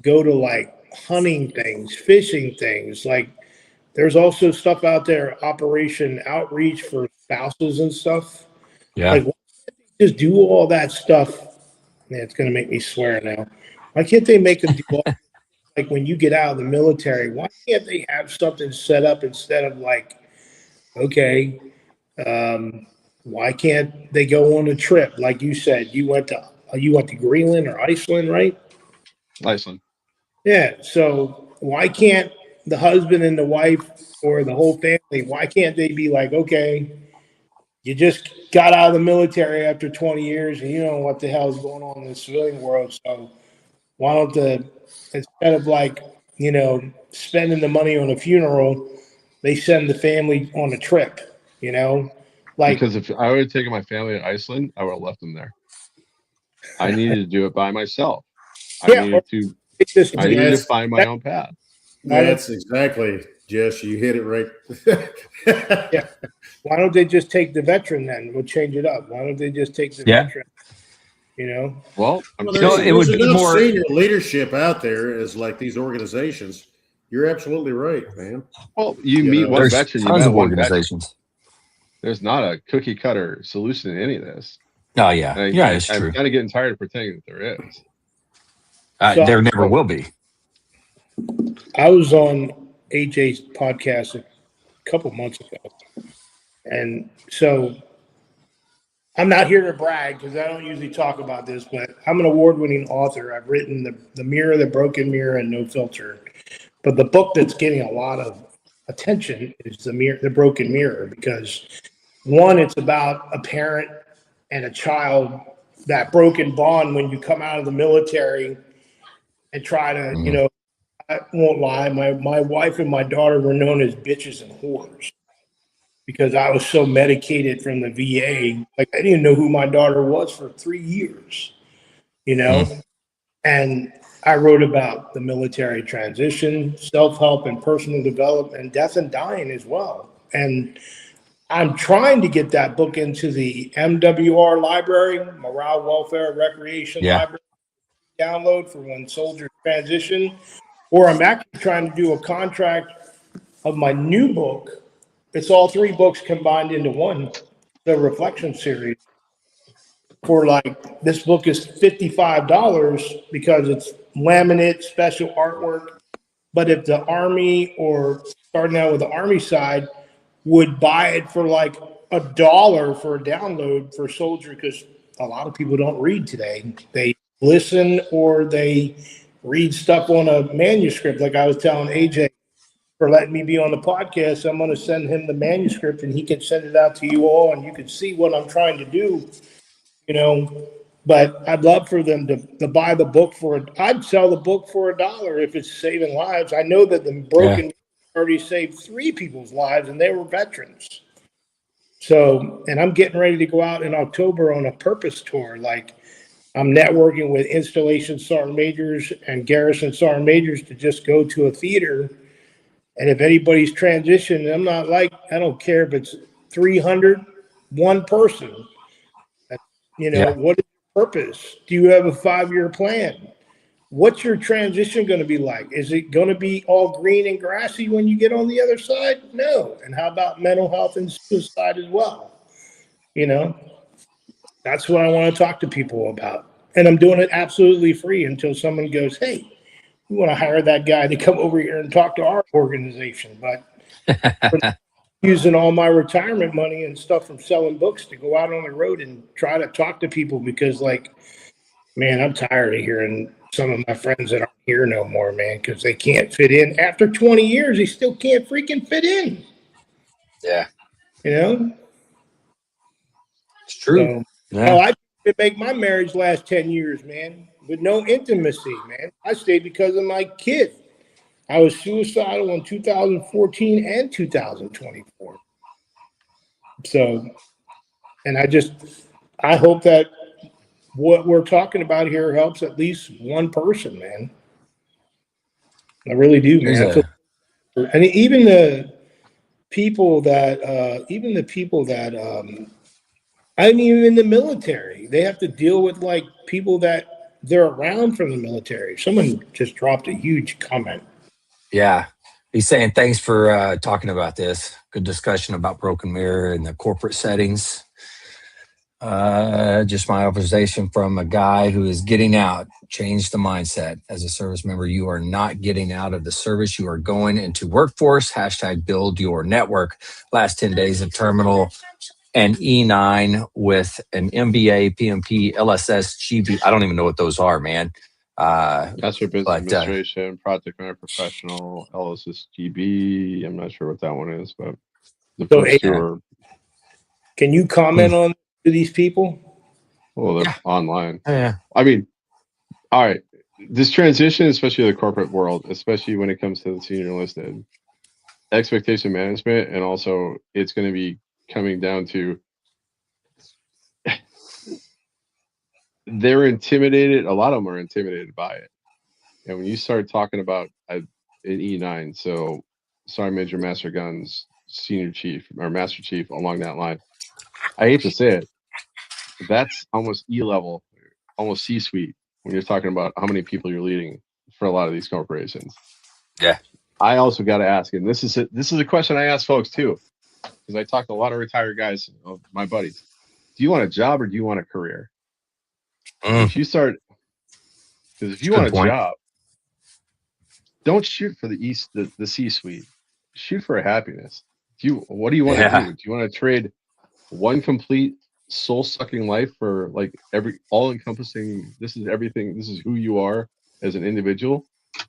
go to like hunting things, fishing things. Like there's also stuff out there, Operation Outreach for spouses and stuff. Yeah. Like, why can't they just do all that stuff? Man, it's going to make me swear now. Why can't they make them do all like when you get out of the military? Why can't they have something set up instead of like, okay, why can't they go on a trip? Like you said, you went to Greenland or Iceland, right? Iceland. Yeah. So why can't the husband and the wife or the whole family, why can't they be like, okay, you just got out of the military after 20 years and you don't know what the hell is going on in the civilian world. So why don't instead of like, spending the money on a funeral, they send the family on a trip, Like, Because if I would have taken my family to Iceland, I would have left them there. I needed to do it by myself. I yeah, or needed to they just, I needed to Yes. find my own path. That's exactly, Jess. You hit it right. Yeah. Why don't they just take the veteran then? We'll change it up. Why don't they just take the Yeah. veteran? You know? Well, I'm Well, No, there's, it would there's be enough more- senior leadership out there as like these organizations. You're absolutely right, man. well, you You meet know, one There's veteran, you tons met of one veteran. organizations. There's not a cookie cutter solution to any of this. Oh yeah, And yeah, it's I'm true. kind of getting tired of pretending that there is. So- There never will be. I was on AJ's podcast a couple months ago. And so I'm not here to brag because I don't usually talk about this, but I'm an award-winning author. I've written the Mirror, the Broken Mirror, and No Filter. But the book that's getting a lot of attention is the Broken Mirror, because one, it's about a parent and a child, that broken bond when you come out of the military and try to, you know, I won't lie, my wife and my daughter were known as bitches and whores because I was so medicated from the VA. Like, I didn't know who my daughter was for 3 years, you know? And I wrote about the military transition, self-help and personal development, death and dying as well. And I'm trying to get that book into the MWR library, Morale, Welfare, Recreation Yeah. Library, download for when soldiers transition. Or I'm actually trying to do a contract of my new book. It's all 3 books combined into one, the Reflection series. For like, this book is $55 because it's laminate, special artwork. But if the Army, or starting out with the Army side, would buy it for like $1 for a download for a soldier, because a lot of people don't read today. They listen or they read stuff on a manuscript. Like I was telling AJ, for letting me be on the podcast, I'm going to send him the manuscript and he can send it out to you all and you can see what I'm trying to do, you know. But I'd love for them to buy the book I'd sell the book for $1 if it's saving lives. I know that the Broken already saved 3 people's lives and they were veterans. So, and I'm getting ready to go out in October on a purpose tour. Like, I'm networking with installation sergeant majors and garrison sergeant majors to just go to a theater. And if anybody's transitioned, I don't care if it's 300, one person. You know, What is your purpose? Do you have a 5-year plan? What's your transition going to be like? Is it going to be all green and grassy when you get on the other side? No. And how about mental health and suicide as well? You know, that's what I want to talk to people about. And I'm doing it absolutely free until someone goes, hey, we want to hire that guy to come over here and talk to our organization. But using all my retirement money and stuff from selling books to go out on the road and try to talk to people, because, like, man, I'm tired of hearing some of my friends that aren't here no more, man, because they can't fit in. After 20 years, they still can't freaking fit in. Yeah, You know? it's true. So, Yeah. I could make my marriage last 10 years, man, with no intimacy, man. I stayed because of my kid. I was suicidal in 2014 and 2024. So, and I hope that what we're talking about here helps at least one person, man. I really do, man. And even the people that, I mean, even in the military, they have to deal with like people that they're around from the military. Someone just dropped a huge comment. Yeah. He's saying, thanks for talking about this. Good discussion about Broken Mirror and the corporate settings. Just my observation from a guy who is getting out. Change the mindset. As a service member, you are not getting out of the service. You are going into workforce. # build your network. Last 10 days of terminal and E9 with an MBA, PMP, LSS, GB. I don't even know what those are, man. That's for business But, administration, project manager, professional, LSSGB. I'm not sure what that one is, but the So, first 2 are, Can you comment on these people? well, they're online. Yeah. I mean, all right, this transition, especially the corporate world, especially when it comes to the senior enlisted, expectation management, and also it's going to be coming down to they're intimidated. A lot of them are intimidated by it. And when you start talking about an E9, so Sergeant Major Master Guns, Senior Chief or Master Chief along that line, I hate to say it, that's almost E level, almost C-suite when you're talking about how many people you're leading for a lot of these corporations. Yeah. I also got to ask, and this is a question I ask folks too, because I talk to a lot of retired guys, my buddies. Do you want a job or do you want a career? If you start, because if you want a job, don't shoot for the C-suite. Shoot for a happiness. What do you want to do? Do you want to trade one complete soul-sucking life for like every all-encompassing? This is everything. This is who you are as an individual.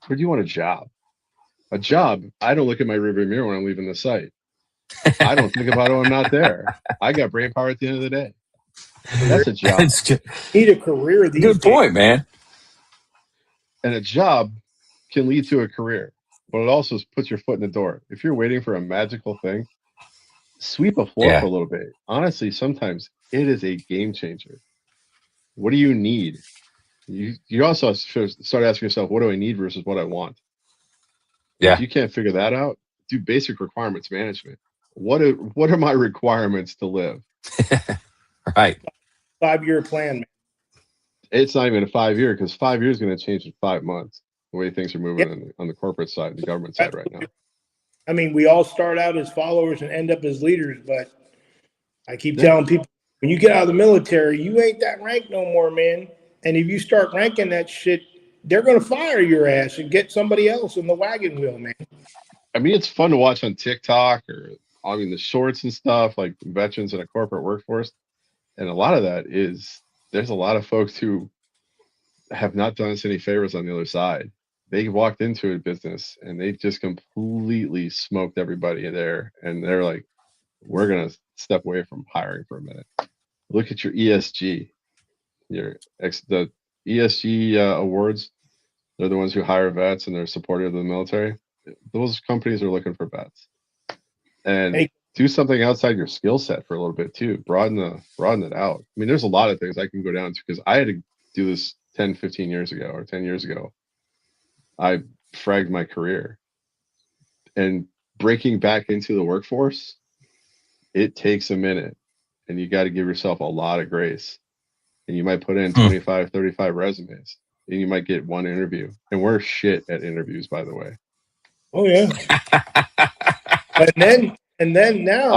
Or do you want a job? A job. I don't look at my rearview mirror when I'm leaving the site. I don't think about it when I'm not there. I got brain power at the end of the day. That's a job. Need a career these Good point, man. And a job can lead to a career, but it also puts your foot in the door. If you're waiting for a magical thing, sweep a floor for a little bit. Honestly, sometimes it is a game changer. What do you need? You also should start asking yourself, what do I need versus what I want? Yeah. If you can't figure that out, do basic requirements management. What are my requirements to live? Right. 5-year plan, man. It's not even a 5-year, because 5 years is going to change in 5 months. The way things are moving on the corporate side and the government side right now. I mean, we all start out as followers and end up as leaders, but I keep telling people, when you get out of the military, you ain't that rank no more, man. And if you start ranking that shit, they're going to fire your ass and get somebody else in the wagon wheel, man. I mean, it's fun to watch on TikTok or the shorts and stuff, like veterans in a corporate workforce. And a lot of that is, there's a lot of folks who have not done us any favors on the other side. They walked into a business and they just completely smoked everybody there. And they're like, we're going to step away from hiring for a minute. Look at your ESG, the ESG awards. They're the ones who hire vets and they're supportive of the military. Those companies are looking for vets. And do something outside your skill set for a little bit too. Broaden it out. I mean, there's a lot of things I can go down to, because I had to do this 10 years ago. I fragged my career, and breaking back into the workforce, it takes a minute, and you got to give yourself a lot of grace, and you might put in 25, 35 resumes, and you might get one interview, and we're shit at interviews, by the way. Oh yeah. and then now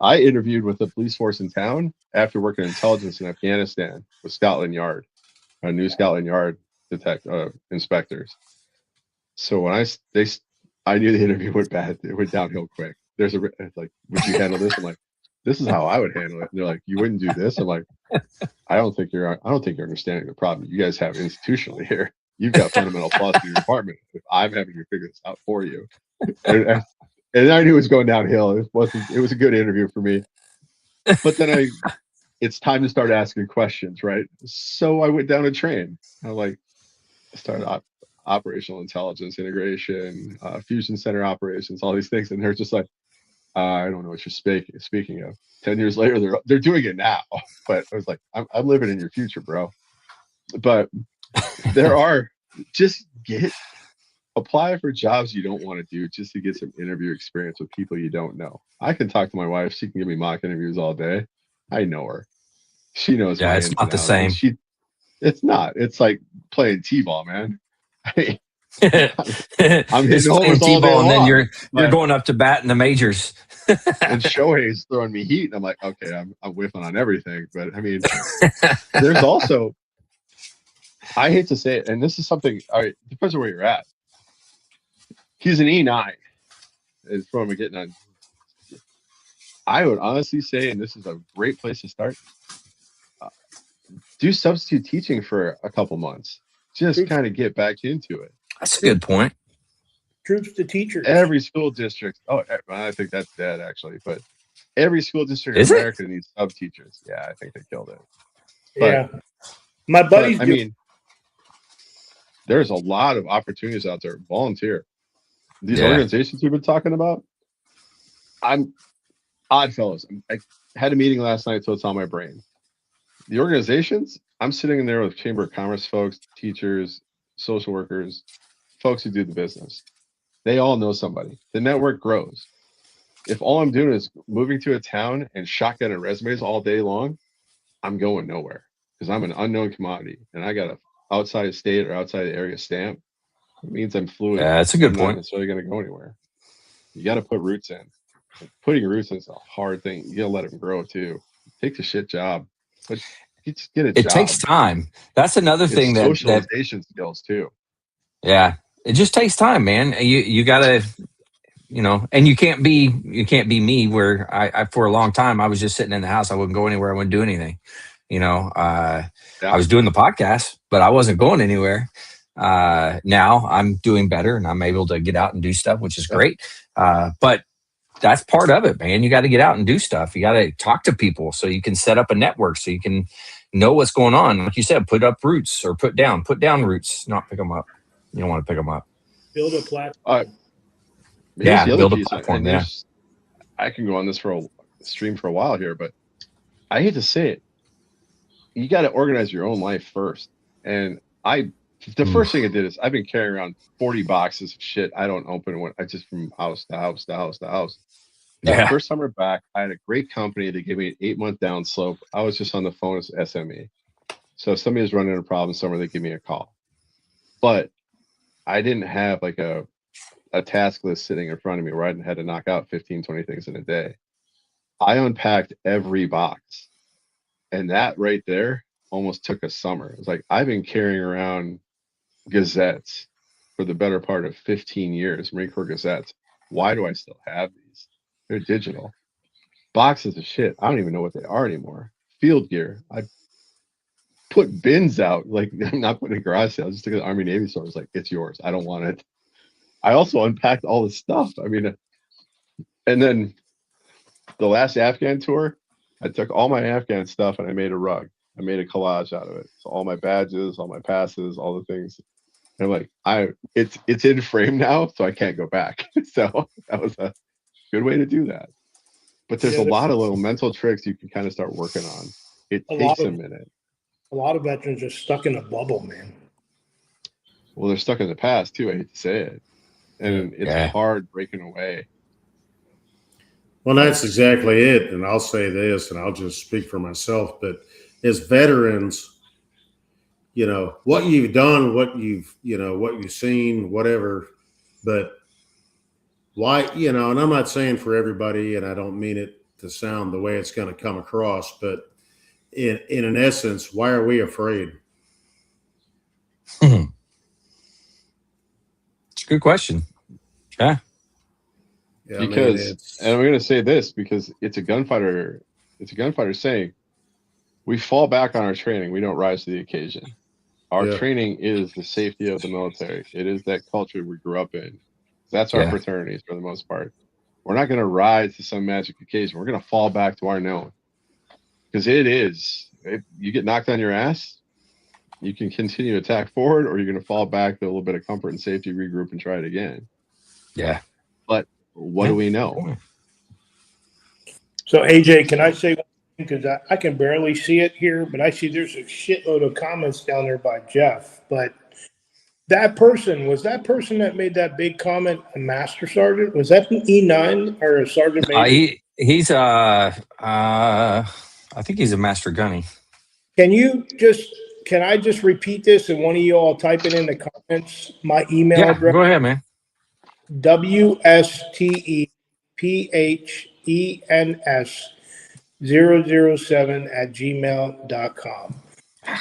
I interviewed with the police force in town after working intelligence in Afghanistan with Scotland Yard, a new Scotland Yard inspectors. So when I knew the interview went bad, it went downhill quick. It's like, would you handle this? I'm like, this is how I would handle it. And they're like, you wouldn't do this? I'm like, I don't think you're understanding the problem you guys have institutionally here. You've got fundamental flaws in your department. If I'm having to figure this out for you. And I knew it was going downhill. It was a good interview for me. But then it's time to start asking questions, right? So I went down a train. I started operational intelligence integration, fusion center operations, all these things. And they're just like, I don't know what you're speaking of. 10 years later, they're doing it now. But I was like, I'm living in your future, bro. But there are, just apply for jobs you don't want to do just to get some interview experience with people you don't know. I can talk to my wife. She can give me mock interviews all day. I know her. She knows. Yeah, it's not the same. It's not. It's like playing t-ball, man. I'm hitting homers all day long, and then you're going up to bat in the majors. And Shohei's throwing me heat, and I'm like, okay, I'm whiffing on everything. But I mean, there's also, I hate to say it, and this is something. It depends on where you're at. He's an E9. Is from getting on. I would honestly say, and this is a great place to start, do substitute teaching for a couple months. Just kind of get back into it. That's a good point. Troops to teachers. Every school district. Oh, I think that's dead actually. But every school district in America needs sub teachers. Yeah, I think they killed it. Yeah, my buddies. I mean, there's a lot of opportunities out there. Volunteer. These organizations we've been talking about. I'm Odd fellows. I had a meeting last night, so it's on my brain. The organizations, I'm sitting in there with Chamber of Commerce folks, teachers, social workers, folks who do the business. They all know somebody. The network grows. If all I'm doing is moving to a town and shotgunning resumes all day long, I'm going nowhere because I'm an unknown commodity and I got a outside state or outside the area stamp. It means I'm fluid. Yeah, that's a good I'm point. not necessarily going to go anywhere. You got to put roots in. Putting roots in is a hard thing. You got to let them grow too. Take the shit job, but you just get a It job. takes time. That's another It's thing that socialization skills too. yeah, it just takes time, man. You gotta, and you can't be me where I for a long time I was just sitting in the house. I wouldn't go anywhere. I wouldn't do anything. I was doing the podcast, but I wasn't going anywhere. Now I'm doing better and I'm able to get out and do stuff, which is great. But that's part of it, man. You got to get out and do stuff. You got to talk to people so you can set up a network so you can know what's going on. Like you said, put up roots or put down roots, not pick them up. You don't want to pick them up. Build a platform. Yeah, the other build a piece, platform. and Yeah. I can go on this for a stream for a while here, but I hate to say it. You got to organize your own life first. And the first thing I did is I've been carrying around 40 boxes of shit I don't open when I just from house to house to house to house. Yeah. First summer back, I had a great company. They gave me an 8-month down slope. I was just on the phone as SME. So if somebody was running into a problem somewhere, they give me a call. But I didn't have like a task list sitting in front of me where I had to knock out 15, 20 things in a day. I unpacked every box. And that right there almost took a summer. It's like I've been carrying around gazettes for the better part of 15 years, Marine Corps gazettes. Why do I still have these? They're digital. Boxes of shit. I don't even know what they are anymore. Field gear. I put bins out. Like I'm not putting a garage sale. I just took it to the Army Navy store. It's like, it's yours. I don't want it. I also unpacked all the stuff. I mean, and then the last Afghan tour, I took all my Afghan stuff and I made a rug. I made a collage out of it. So all my badges, all my passes, all the things. And I'm like, it's in frame now, so I can't go back. So that was a good way to do that. But there's a lot of little mental tricks you can kind of start working on. It takes a minute. A lot of veterans are stuck in a bubble, man. Well, they're stuck in the past too. I hate to say it. And it's hard breaking away. Well, that's exactly it. And I'll say this, and I'll just speak for myself, but as veterans, what you've done, what you've seen, whatever, but why, and I'm not saying for everybody, and I don't mean it to sound the way it's going to come across, but in an essence, why are we afraid? It's a good question. Yeah. Because, and I'm going to say this because it's a gunfighter saying, we fall back on our training. We don't rise to the occasion. Our training is the safety of the military. It is that culture we grew up in. That's our fraternities for the most part. We're not going to rise to some magic occasion. We're going to fall back to our known. Because if you get knocked on your ass, you can continue to attack forward, or you're going to fall back to a little bit of comfort and safety, regroup, and try it again. Yeah. But what do we know? So, AJ, can I say one thing? Because I can barely see it here, but I see there's a shitload of comments down there by Jeff. But was that person that made that big comment a master sergeant? Was that an E9 or a sergeant major? He's I think he's a master gunny. Can I just repeat this and one of you all type it in the comments? My email address. Go ahead, man. WSTEPHENS007@gmail.com.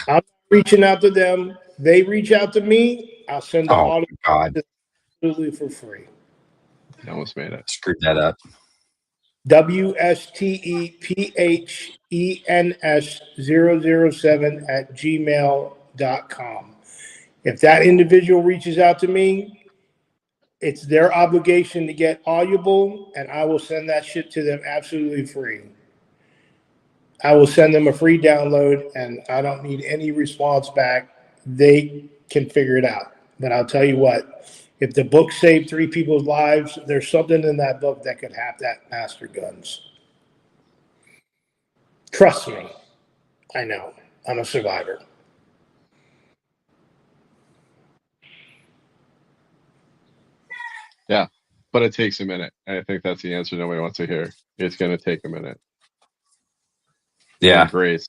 I'm reaching out to them. They reach out to me. I'll send the audio absolutely for free. I almost made it. Screwed that up. WSTEPHENS007@gmail.com. If that individual reaches out to me, it's their obligation to get Audible, and I will send that shit to them absolutely free. I will send them a free download, and I don't need any response back. They can figure it out. But I'll tell you what, if the book saved 3 people's lives, there's something in that book that could have that master guns. Trust me, I know. I'm a survivor. Yeah, but it takes a minute. And I think that's the answer nobody wants to hear. It's going to take a minute. Yeah. And grace.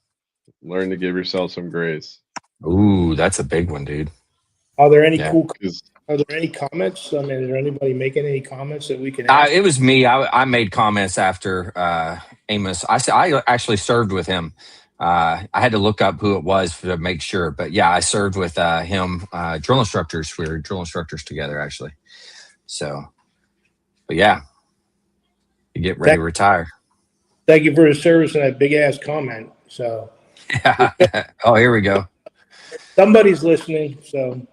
Learn to give yourself some grace. Ooh, that's a big one, dude. Are there any Yeah. Are there any comments? I mean, is there anybody making any comments that we can ask? It was me. I made comments after Amos. I actually served with him. I had to look up who it was to make sure, but yeah, I served with him. Drill instructors. We were drill instructors together, actually. So, but yeah, you get ready to retire. Thank you for the service and that big ass comment. So, Yeah. Oh, here we go. somebody's listening. So,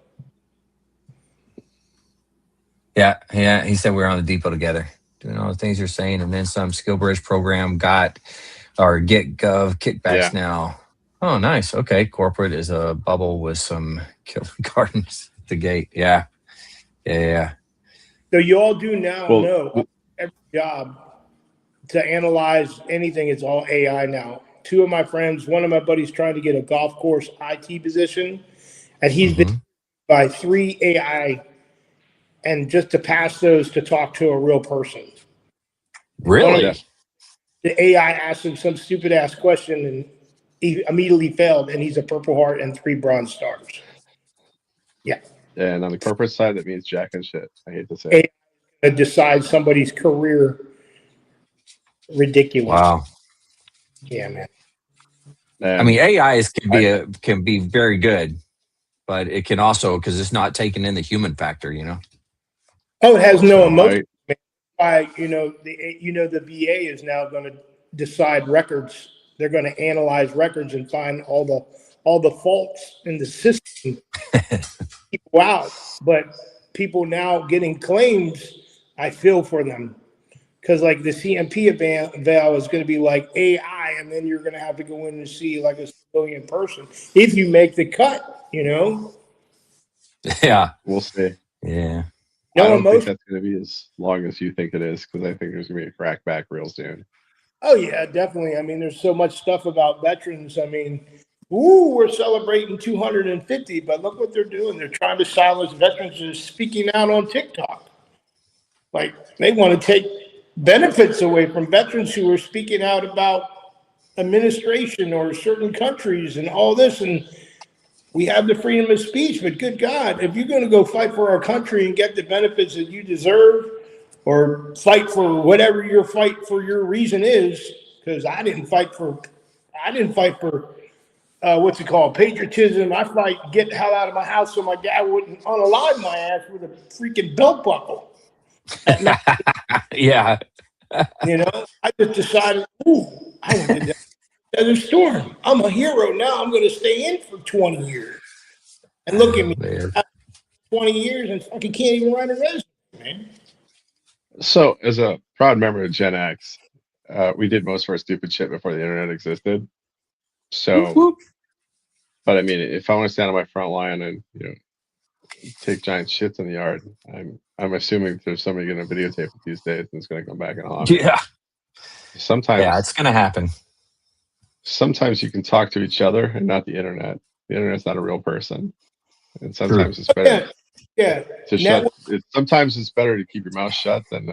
Yeah. He said we were on the depot together, doing all the things you're saying, and then some. Skill Bridge program get gov kickbacks now. Oh, nice. Okay, corporate is a bubble with some killer gardens at the gate. Yeah. So you all do now Well, know every job to analyze anything. It's all AI now. Two of my friends, one of my buddies, trying to get a golf course IT position, and he's been by 3 AI. And just to pass those to talk to a real person. Really? The AI asked him some stupid ass question and he immediately failed, and he's a Purple Heart and 3 Bronze Stars. Yeah. And on the corporate side, that means jack and shit. I hate to say it. Decide somebody's career. Ridiculous. Wow. Yeah, man. I mean, AI can be very good, but it can also, because it's not taking in the human factor, you know. Oh, it has no emotion. Why, the VA is now going to decide records. They're going to analyze records and find all the faults in the system. People out, but people now getting claims. I feel for them because like the CMP eval is going to be like AI, and then you're going to have to go in and see like a civilian person if you make the cut. Yeah, we'll see. Yeah. I don't think that's going to be as long as you think it is, because I think there's going to be a crack back real soon. Oh, yeah, definitely. I mean, there's so much stuff about veterans. I mean, we're celebrating 250, but look what they're doing. They're trying to silence veterans who are speaking out on TikTok. Like, they want to take benefits away from veterans who are speaking out about administration or certain countries and all this. And we have the freedom of speech, but good God, if you're going to go fight for our country and get the benefits that you deserve, or fight for whatever your fight for your reason is, because I didn't fight for what's it called, patriotism. I fight get the hell out of my house so my dad wouldn't unalive my ass with a freaking belt buckle. Yeah. I just decided, I went to Desert Storm. I'm a hero now. I'm going to stay in for 20 years. And look at me, 20 years and fucking can't even write a resume, man. So, as a proud member of Gen X, we did most of our stupid shit before the internet existed. So, but I mean, if I want to stand on my front line and take giant shits in the yard, I'm assuming there's somebody going to videotape it these days, and it's going to come back and haunt. Yeah. Sometimes, yeah, it's going to happen. Sometimes you can talk to each other and not the internet. The internet's not a real person, and sometimes it's better. Yeah. Sometimes it's better to keep your mouth shut than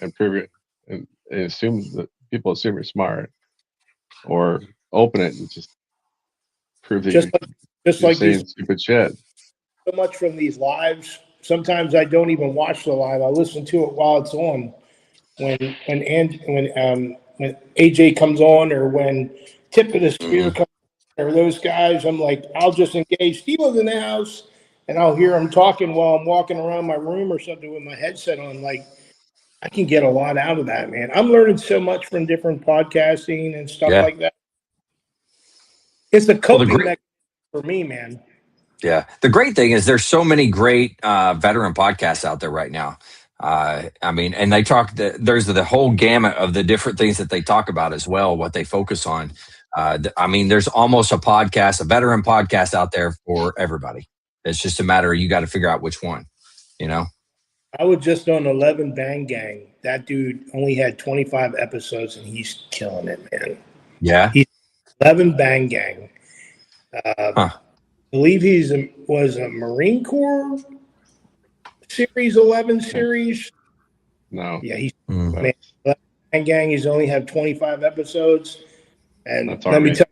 and prove it and assume that people assume you're smart, or open it and just prove that you're saying stupid shit. So much from these lives. Sometimes I don't even watch the live. I listen to it while it's on. When AJ comes on, or when Tip of the Spear comes on, or those guys, I'm like, I'll just engage. Steve was in the house, and I'll hear him talking while I'm walking around my room or something with my headset on. Like, I can get a lot out of that, man. I'm learning so much from different podcasting and stuff like that. It's a coping mechanism for me, man. Yeah. The great thing is there's so many great veteran podcasts out there right now. I mean, and they talk, there's the whole gamut of the different things that they talk about as well, what they focus on. I mean, there's almost a veteran podcast out there for everybody. It's just a matter of you got to figure out which one, I was just on 11 Bang Gang. That dude only had 25 episodes and he's killing it, man. Yeah. He's 11 Bang Gang. Huh. I believe was a Marine Corps series 11 series. No, Yeah, he's Mm. man, 11 Bang Gang. He's only had 25 episodes, and that's let me Army. tell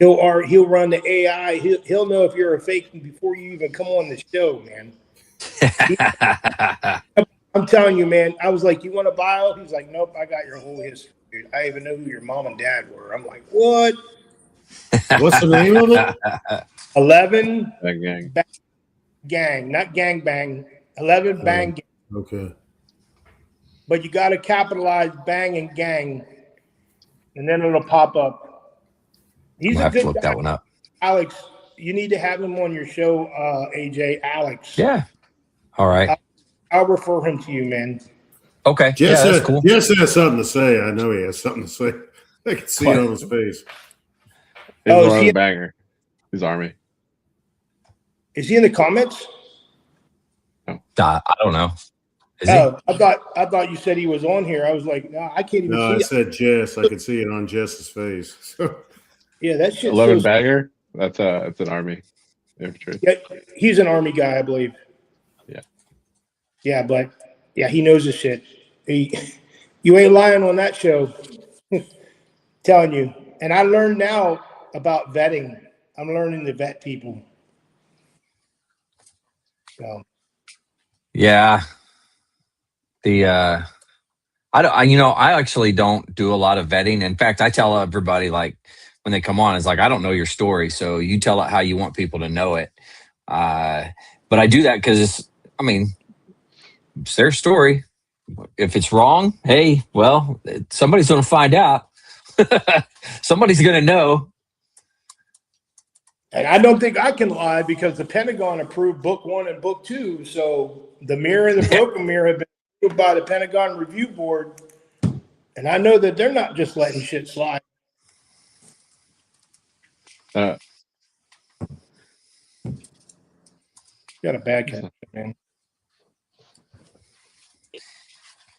you, he'll run the AI. He'll know if you're a fake before you even come on the show, man. I'm telling you, man. I was like, "You want a bio?" He's like, "Nope, I got your whole history, dude. I even know who your mom and dad were." I'm like, "What?" What's the name of it? 11 Bang gang. Gang, not gang bang. 11 Bang Gang. Okay. But you got to capitalize Bang and Gang, and then it'll pop up. He's We'll a have to good look guy, that one up. Alex. You need to have him on your show, AJ. Alex. Yeah. All right. I'll refer him to you, man. Okay. Jess, Yeah, that's cool. Jess has something to say. I know he has something to say. I can see it on his face. He's Oh, is one of he- the banger. He's Army. Is he in the comments? I don't know. Is he? Oh, I thought you said he was on here. I was like, no, I can't even No, I see it. said Jess. I can see it on Jess's face. Yeah, that shit. 11 shows- banger. That's an Army infantry. Yeah, he's an Army guy, I believe. Yeah. Yeah, but yeah, he knows his shit. You ain't lying on that show. Telling you. And I learned now about vetting. I'm learning to vet people. So Yeah. I actually don't do a lot of vetting. In fact, I tell everybody, like, when they come on, it's like, I don't know your story, so you tell it how you want people to know it. But I do that because it's their story. If it's wrong, hey, well, somebody's going to find out. Somebody's going to know. and I don't think I can lie because the Pentagon approved book 1 and book 2. So the mirror and the broken mirror have been approved by the Pentagon Review Board. And I know that they're not just letting shit slide. Got a bad connection,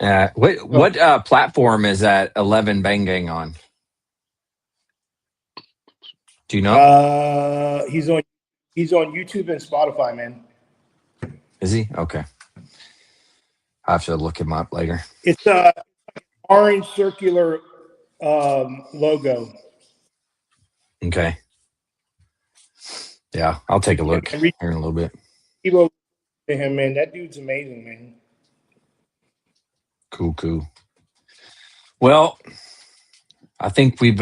man. What platform is that 11 Bang Gang on? Do you know? He's on YouTube and Spotify, man. Is he? Okay. I have to look him up later. It's orange circular logo. Okay. Yeah, I'll take a look here in a little bit. Evo to him, man. That dude's amazing, man. Cool. Well, I think we've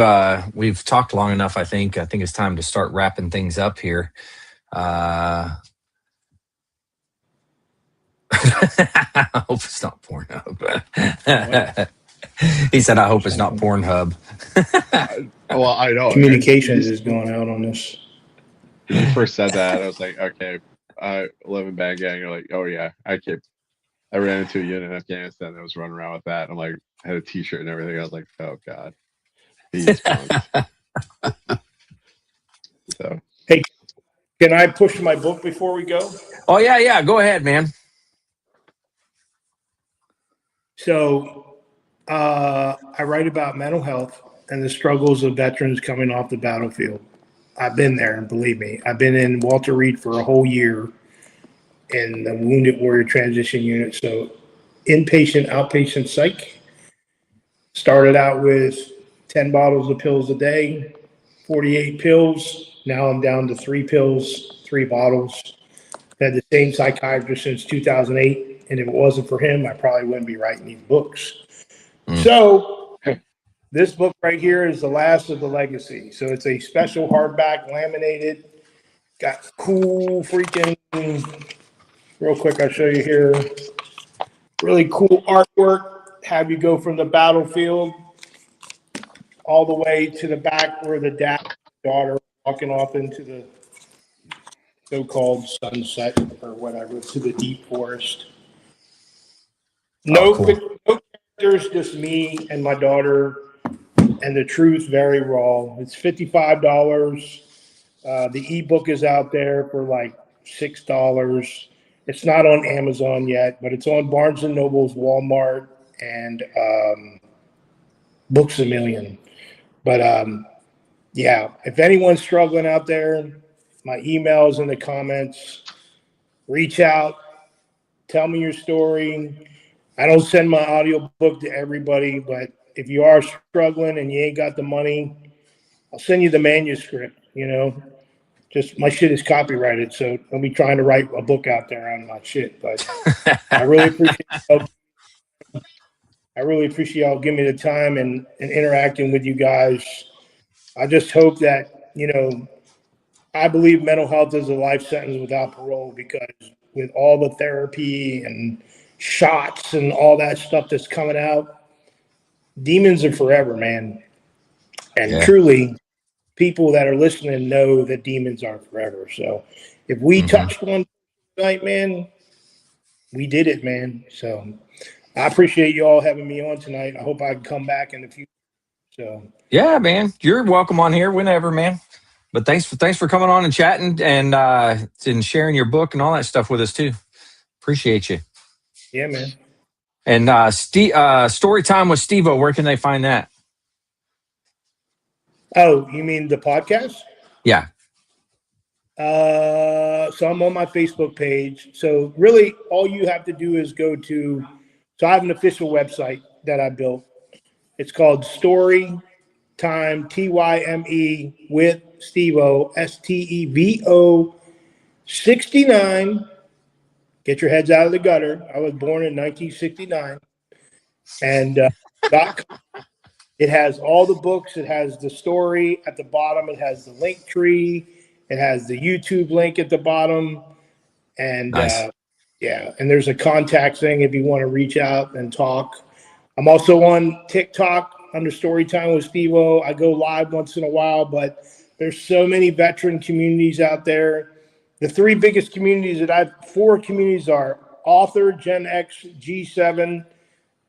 talked long enough. I think it's time to start wrapping things up here. I hope it's not Pornhub. He said, "I hope it's not Pornhub." Well, I know. Communications is going out on this. When you first said that, I was like, okay, 11 Bang Gang. You're like, oh yeah, I ran into a unit in Afghanistan that was running around with that. I'm like, I had a T-shirt and everything. I was like, oh god, he's punked. So Can I push my book before we go? Oh yeah. Go ahead, man. So I write about mental health and the struggles of veterans coming off the battlefield. I've been there, and believe me, I've been in Walter Reed for a whole year in the Wounded Warrior Transition Unit. So inpatient, outpatient psych. Started out with 10 bottles of pills a day, 48 pills. Now I'm down to 3 pills, 3 bottles. Had the same psychiatrist since 2008. And if it wasn't for him, I probably wouldn't be writing these books. So this book right here is the last of the legacy. So it's a special hardback, laminated, got cool freaking, real quick, I'll show you here. Really cool artwork. Have you go from the battlefield all the way to the back where the dad and daughter are walking off into the so-called sunset or whatever, to the deep forest. No, no characters, just me and my daughter, and the truth very raw. It's $55. The ebook is out there for like $6. It's not on Amazon yet, but it's on Barnes and Noble's, Walmart, and Books A Million. But yeah, if anyone's struggling out there, my email's in the comments. Reach out, tell me your story. I don't send my audio book to everybody, but if you are struggling and you ain't got the money, I'll send you the manuscript, you know. Just my shit is copyrighted, so don't be trying to write a book out there on my shit. But I really appreciate y'all giving me the time and interacting with you guys. I just hope that, you know, I believe mental health is a life sentence without parole, because with all the therapy and shots and all that stuff that's coming out, demons are forever, man. And Yeah. truly, people that are listening know that demons aren't forever. So if we touched one tonight, man, we did it, man. So I appreciate you all having me on tonight. I hope I can come back in the future. So Yeah, man. You're welcome on here whenever, man. But thanks for coming on and chatting and sharing your book and all that stuff with us too. Appreciate you. yeah, man. And Story Time with Steve-O, where can they find that? Oh, you mean the podcast? Yeah. So I'm on my Facebook page. So really all you have to do is go to, so I have an official website that I built. It's called Story Time, TYME with Steve-O, STEVO 69. Get your heads out of the gutter. I was born in 1969. And it has all the books. It has the story at the bottom. It has the link tree. It has the YouTube link at the bottom. And Nice. yeah, and there's a contact thing if you want to reach out and talk. I'm also on TikTok under Storytime with Steve-O. I go live once in a while, but there's so many veteran communities out there. The three biggest communities four communities are author, Gen X, G7,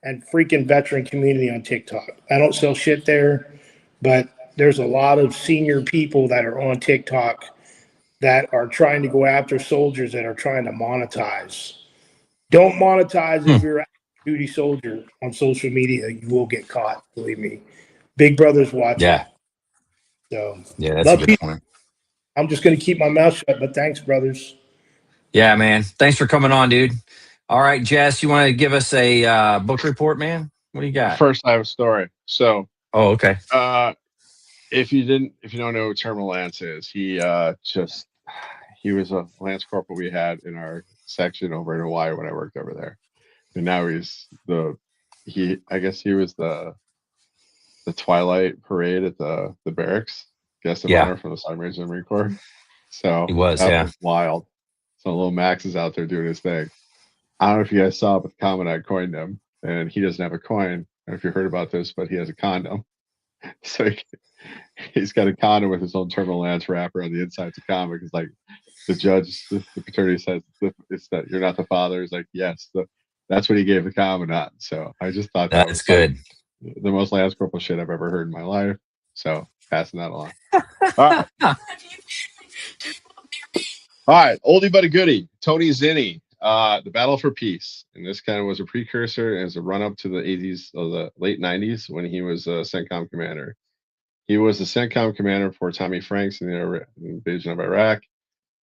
and freaking veteran community on TikTok. I don't sell shit there, but there's a lot of senior people that are on TikTok that are trying to go after soldiers that are trying to monetize. Don't monetize if you're a duty soldier on social media. You will get caught, believe me. Big brother's watching. Yeah. So Yeah, that's a good point. I'm just going to keep my mouth shut, but thanks, brothers. Yeah, man. Thanks for coming on, dude. All right, Jess, you want to give us a book report, man? What do you got? First, I have a story. So, okay. If you don't know who Terminal Lance is, he was a Lance Corporal we had in our section over in Hawaii when I worked over there, and now I guess he was the Twilight Parade at the barracks, guest of honor from the Sergeant Major of the Marine Corps. So he was, was wild. So little Max is out there doing his thing. I don't know if you guys saw, but the comment coined him, and he doesn't have a coin. I don't know if you heard about this, but he has a condom. So he's got a condom with his own Terminal Lance wrapper on the inside. It's a comic. It's like the judge, the fraternity says, "It's that you're not the father." He's like, "Yes." That's what he gave the comment on. So I just thought that was good. The most Lance Corporal shit I've ever heard in my life. So passing that along. All right, oldie but a goodie. Tony Zinni, The Battle for Peace, and this kind of was a precursor as a run up to the 80s or the late 90s when he was a CENTCOM commander. He was the CENTCOM commander for Tommy Franks in the invasion of Iraq.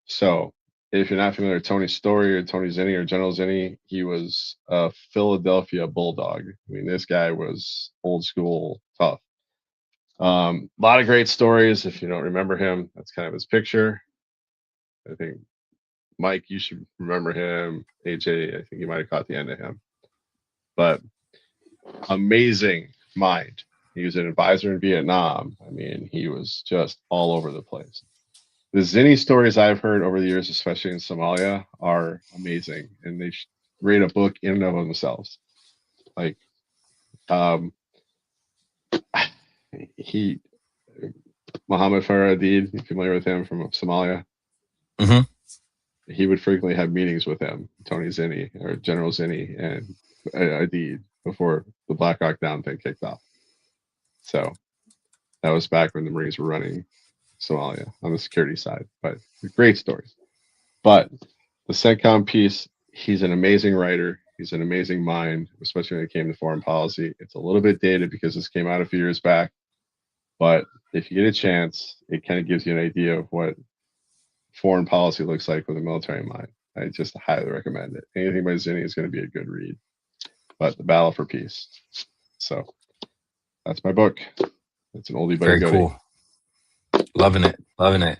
So if you're not familiar with Tony's story or Tony Zinni or General Zinni, he was a Philadelphia bulldog. I mean, this guy was old school tough. A lot of great stories. If you don't remember him, that's kind of his picture. I think Mike, you should remember him. AJ, I think you might have caught the end of him. But amazing mind. He was an advisor in Vietnam. I mean, he was just all over the place. The Zinni stories I've heard over the years, especially in Somalia, are amazing, and they read a book in and of themselves. Like, Muhammad Farah Aidid, you familiar with him from Somalia? Mm-hmm. He would frequently have meetings with him, Tony Zinni or General Zinni and Aidid, before the Black Hawk Down thing kicked off. So that was back when the Marines were running Somalia on the security side, but great stories. But the CENTCOM piece, he's an amazing writer. He's an amazing mind, especially when it came to foreign policy. It's a little bit dated because this came out a few years back, But if you get a chance, it kind of gives you an idea of what foreign policy looks like with a military in mind. I just highly recommend it. Anything by Zinni is going to be a good read. But The Battle for Peace. So that's my book. It's an oldie but Very a goodie. cool. Loving it. Loving it.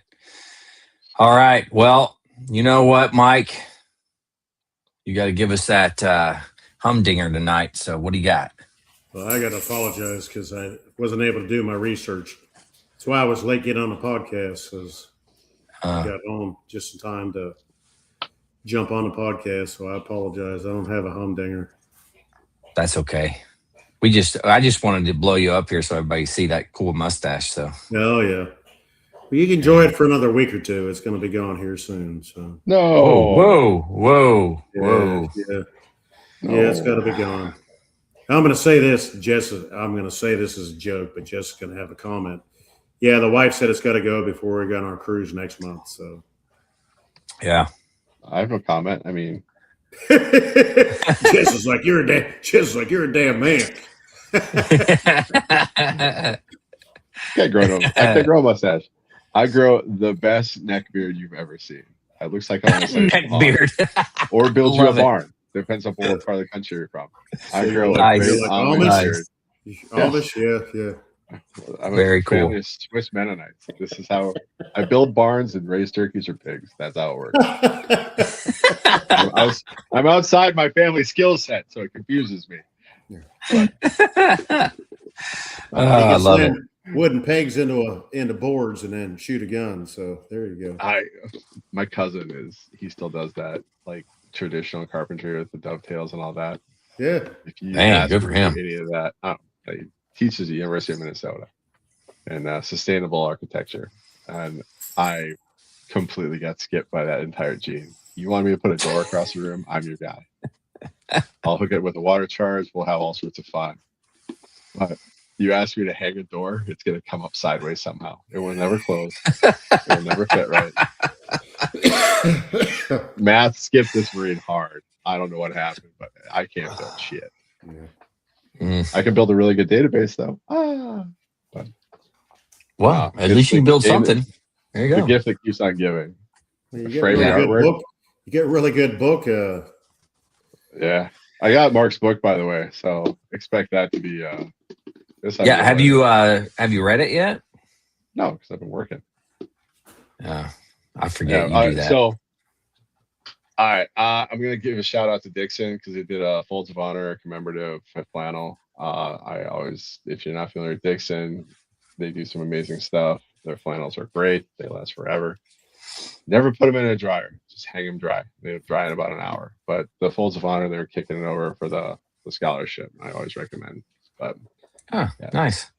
All right. Well, you know what, Mike? You got to give us that humdinger tonight. So what do you got? Well, I got to apologize because I wasn't able to do my research. That's why I was late getting on the podcast, because I got home just in time to jump on the podcast. So I apologize. I don't have a humdinger. That's okay. I just wanted to blow you up here so everybody see that cool mustache. So Oh, yeah. Well, you can enjoy it for another week or two. It's going to be gone here soon. So No. whoa. yeah, it's got to be gone. I'm going to say this, Jess. I'm going to say this as a joke, but Jess is going to have a comment. Yeah, the wife said it's got to go before we go on our cruise next month. So yeah. I have no comment. I mean, Jess is like, you're a damn man. I can't grow a mustache. I grow the best neck beard you've ever seen. It looks like I'm gonna Neck beard. or build you a Love it. barn. Depends on what part of the country you're from. I grow Nice. a great Like almond Amish? beard. Amish, yeah. I'm Very a cool. family of Swiss Mennonites. This is how I build barns and raise turkeys or pigs. That's how it works. I'm outside my family skill set, so it confuses me. I love it. Wooden pegs into boards and then shoot a gun. So there you go. My cousin he still does that, like traditional carpentry with the dovetails and all that. Yeah. If you Dang, ask good for him. Any of that, he teaches at the University of Minnesota and sustainable architecture, and I completely got skipped by that entire gene. You want me to put a door across the room? I'm your guy. I'll hook it with a water charge. We'll have all sorts of fun. But you ask me to hang a door, it's going to come up sideways somehow. It will never close. It will never fit right. Math skipped this Marine hard. I don't know what happened, but I can't build shit. I can build a really good database, though. Well, at least you can build something. There you The go. gift that keeps on giving. You Afraid get, of really artwork? book. You get a really good book. Yeah. I got Mark's book, by the way, so expect that to be Yeah. Have you read it yet? No, because I've been working. Yeah. I forget Yeah, you do that. So, all right, I'm gonna give a shout out to Dixon because they did a Folds of Honor commemorative flannel. If you're not familiar with Dixon, they do some amazing stuff. Their flannels are great. They last forever. Never put them in a dryer. Just hang them dry. They dry in about an hour. But the Folds of Honor, they're kicking it over for the scholarship. I always recommend. But Oh, yeah. nice.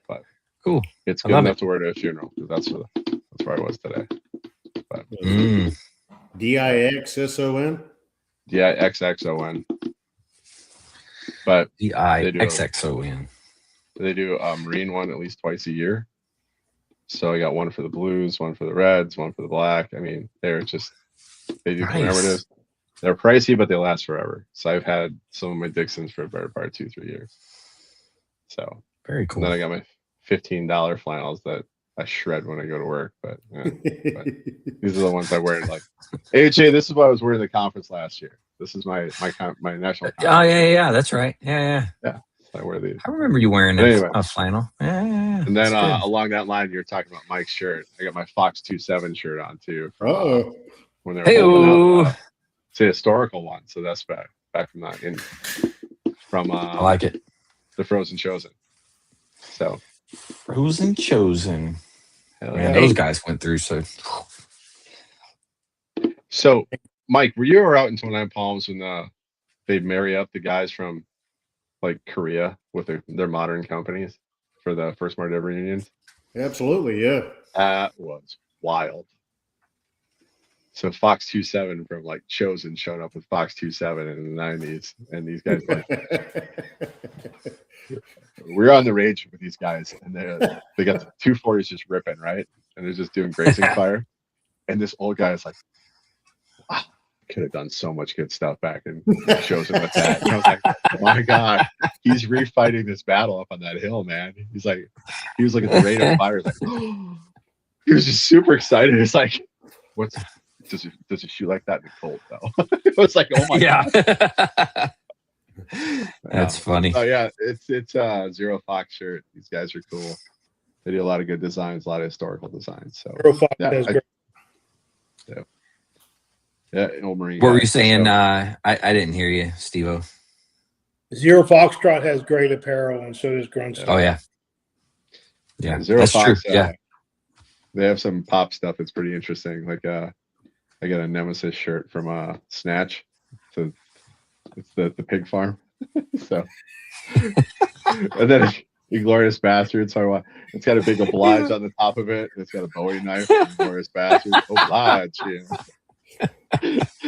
But cool. it's I good love enough to wear to a funeral. That's where I was today. But DIXSON. yeah, XXON. But DIXXON. they do a Marine one at least twice a year. So I got one for the Blues, one for the Reds, one for the Black. I mean, they do commemoratives. They're pricey, but they last forever. So I've had some of my Dixons for a better part of 2-3 years. So Very cool. then I got my $15 flannels that I shred when I go to work. But these are the ones I wear. Like, AJ, this is what I was wearing at the conference last year. This is my national conference. Oh yeah, that's right. Yeah. I wear these. I remember you wearing a flannel. Yeah. And then along that line, you're talking about Mike's shirt. I got my Fox 27 shirt on too. From, when they were holding up, it's a historical one, so that's back from that I like it. The Frozen Chosen. So Frozen Chosen. hell Man, yeah. those guys went through So Mike, were you ever out in 29 Palms when they'd marry up the guys from like Korea with their modern companies for the first Mardev reunions? Absolutely, yeah. That was wild. So Fox 27 from like Chosen showed up with Fox 27 in the 90s, and these guys we're on the range with these guys, and they got the 240s just ripping, right? And they're just doing grazing fire. And this old guy is like, wow, could have done so much good stuff back and shows him with that. And I was like, my God, he's refighting this battle up on that hill, man. He was like at the rate of fire. Like, he was just super excited. It's like, does it shoot like that in the cold though? It was like, oh my God. That's funny. Oh yeah, it's Zero Fox shirt. These guys are cool. They do a lot of good designs, a lot of historical designs. So Zero Fox has great. Yeah, Old Marine. What were you saying? I didn't hear you, Steve-O. Zero Foxtrot has great apparel, and so does Grunt. Oh yeah. Yeah, Zero that's Fox, true. Yeah. They have some pop stuff that's pretty interesting. Like I got a Nemesis shirt from Snatch. So it's the pig farm. So and then Inglorious Bastards. So it's got a big oblige on the top of it. It's got a Bowie knife. Inglorious Bastards. Oblige. You know?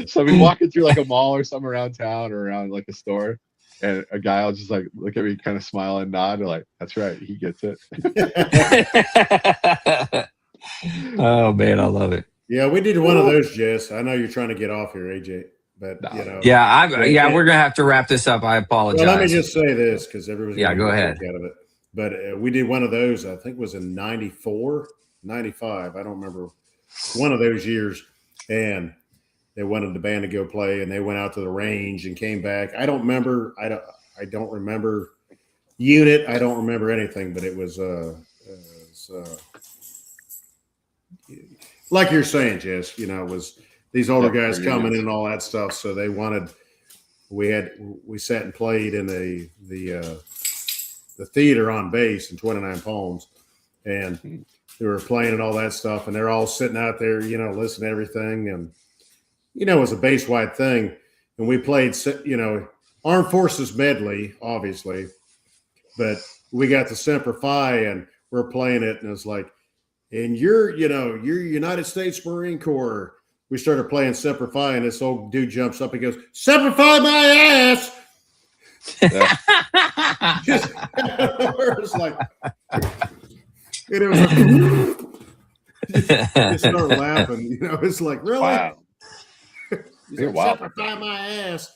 So I'll be walking through like a mall or something around town or around like a store, and a guy will just like look at me, kind of smile and nod. And like, that's right, he gets it. Oh man, I love it. Yeah, we did one of those, Jess. I know you're trying to get off here, AJ, but you know. Yeah, we're gonna have to wrap this up. I apologize. Well, let me just say this because everybody's go ahead. Out of it. But we did one of those. I think it was in 94, 95. I don't remember one of those years, and they wanted the band to go play, and they went out to the range and came back. I don't remember. I don't remember unit. I don't remember anything, but it was like you're saying, Jess. You know, it was these older guys coming in and all that stuff. So they wanted. We sat and played in the theater on base in 29 Palms, and they were playing and all that stuff, and they're all sitting out there, you know, listening to everything. And you know, it was a base-wide thing. And we played, you know, Armed Forces medley, obviously. But we got the Semper Fi, and we're playing it. And it's like, and you're United States Marine Corps. We started playing Semper Fi, and this old dude jumps up and goes, Semper Fi my ass! Yeah. It's like, and it was like, you start laughing. You know, it's like, really? Wow. You're like, Semper my ass.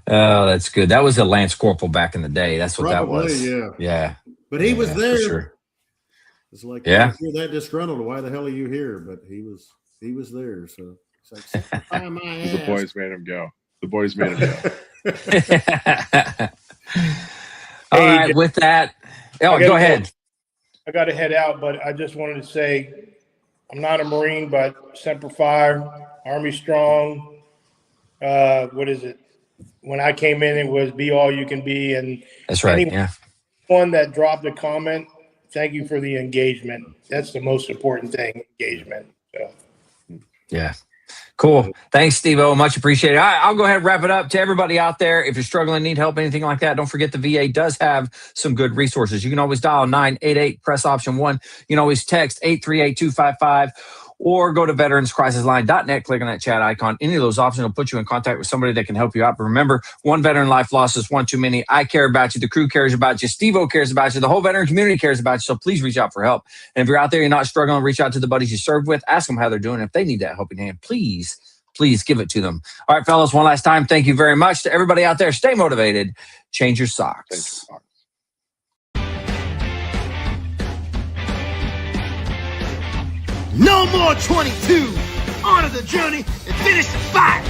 Oh, that's good. That was a Lance Corporal back in the day. That's what Probably, that was. Yeah. Yeah. But he was there. Sure. It's like, yeah, if you're that disgruntled, why the hell are you here? But he was there. So it's like, my ass. The boys made him go. The boys made him go. All right, with that, go ahead. I got to head out, but I just wanted to say I'm not a Marine, but Semper Fi, Army Strong. What is it? When I came in, it was be all you can be. And that's right. Anyone that dropped a comment, thank you for the engagement. That's the most important thing, engagement. So. Yeah. Cool. Thanks, Steve-O. Much appreciated. I'll go ahead and wrap it up. To everybody out there, if you're struggling, need help, anything like that, don't forget the VA does have some good resources. You can always dial 988, press option 1. You can always text 838-255 or go to veteranscrisisline.net, click on that chat icon. Any of those options will put you in contact with somebody that can help you out. But remember, one veteran life lost is one too many. I care about you. The crew cares about you. Steve-O cares about you. The whole veteran community cares about you. So please reach out for help. And if you're out there, you're not struggling, reach out to the buddies you served with. Ask them how they're doing. If they need that helping hand, please give it to them. All right, fellas, one last time, thank you very much. To everybody out there, stay motivated. Change your socks. No more 22. On to the journey and finish the fight.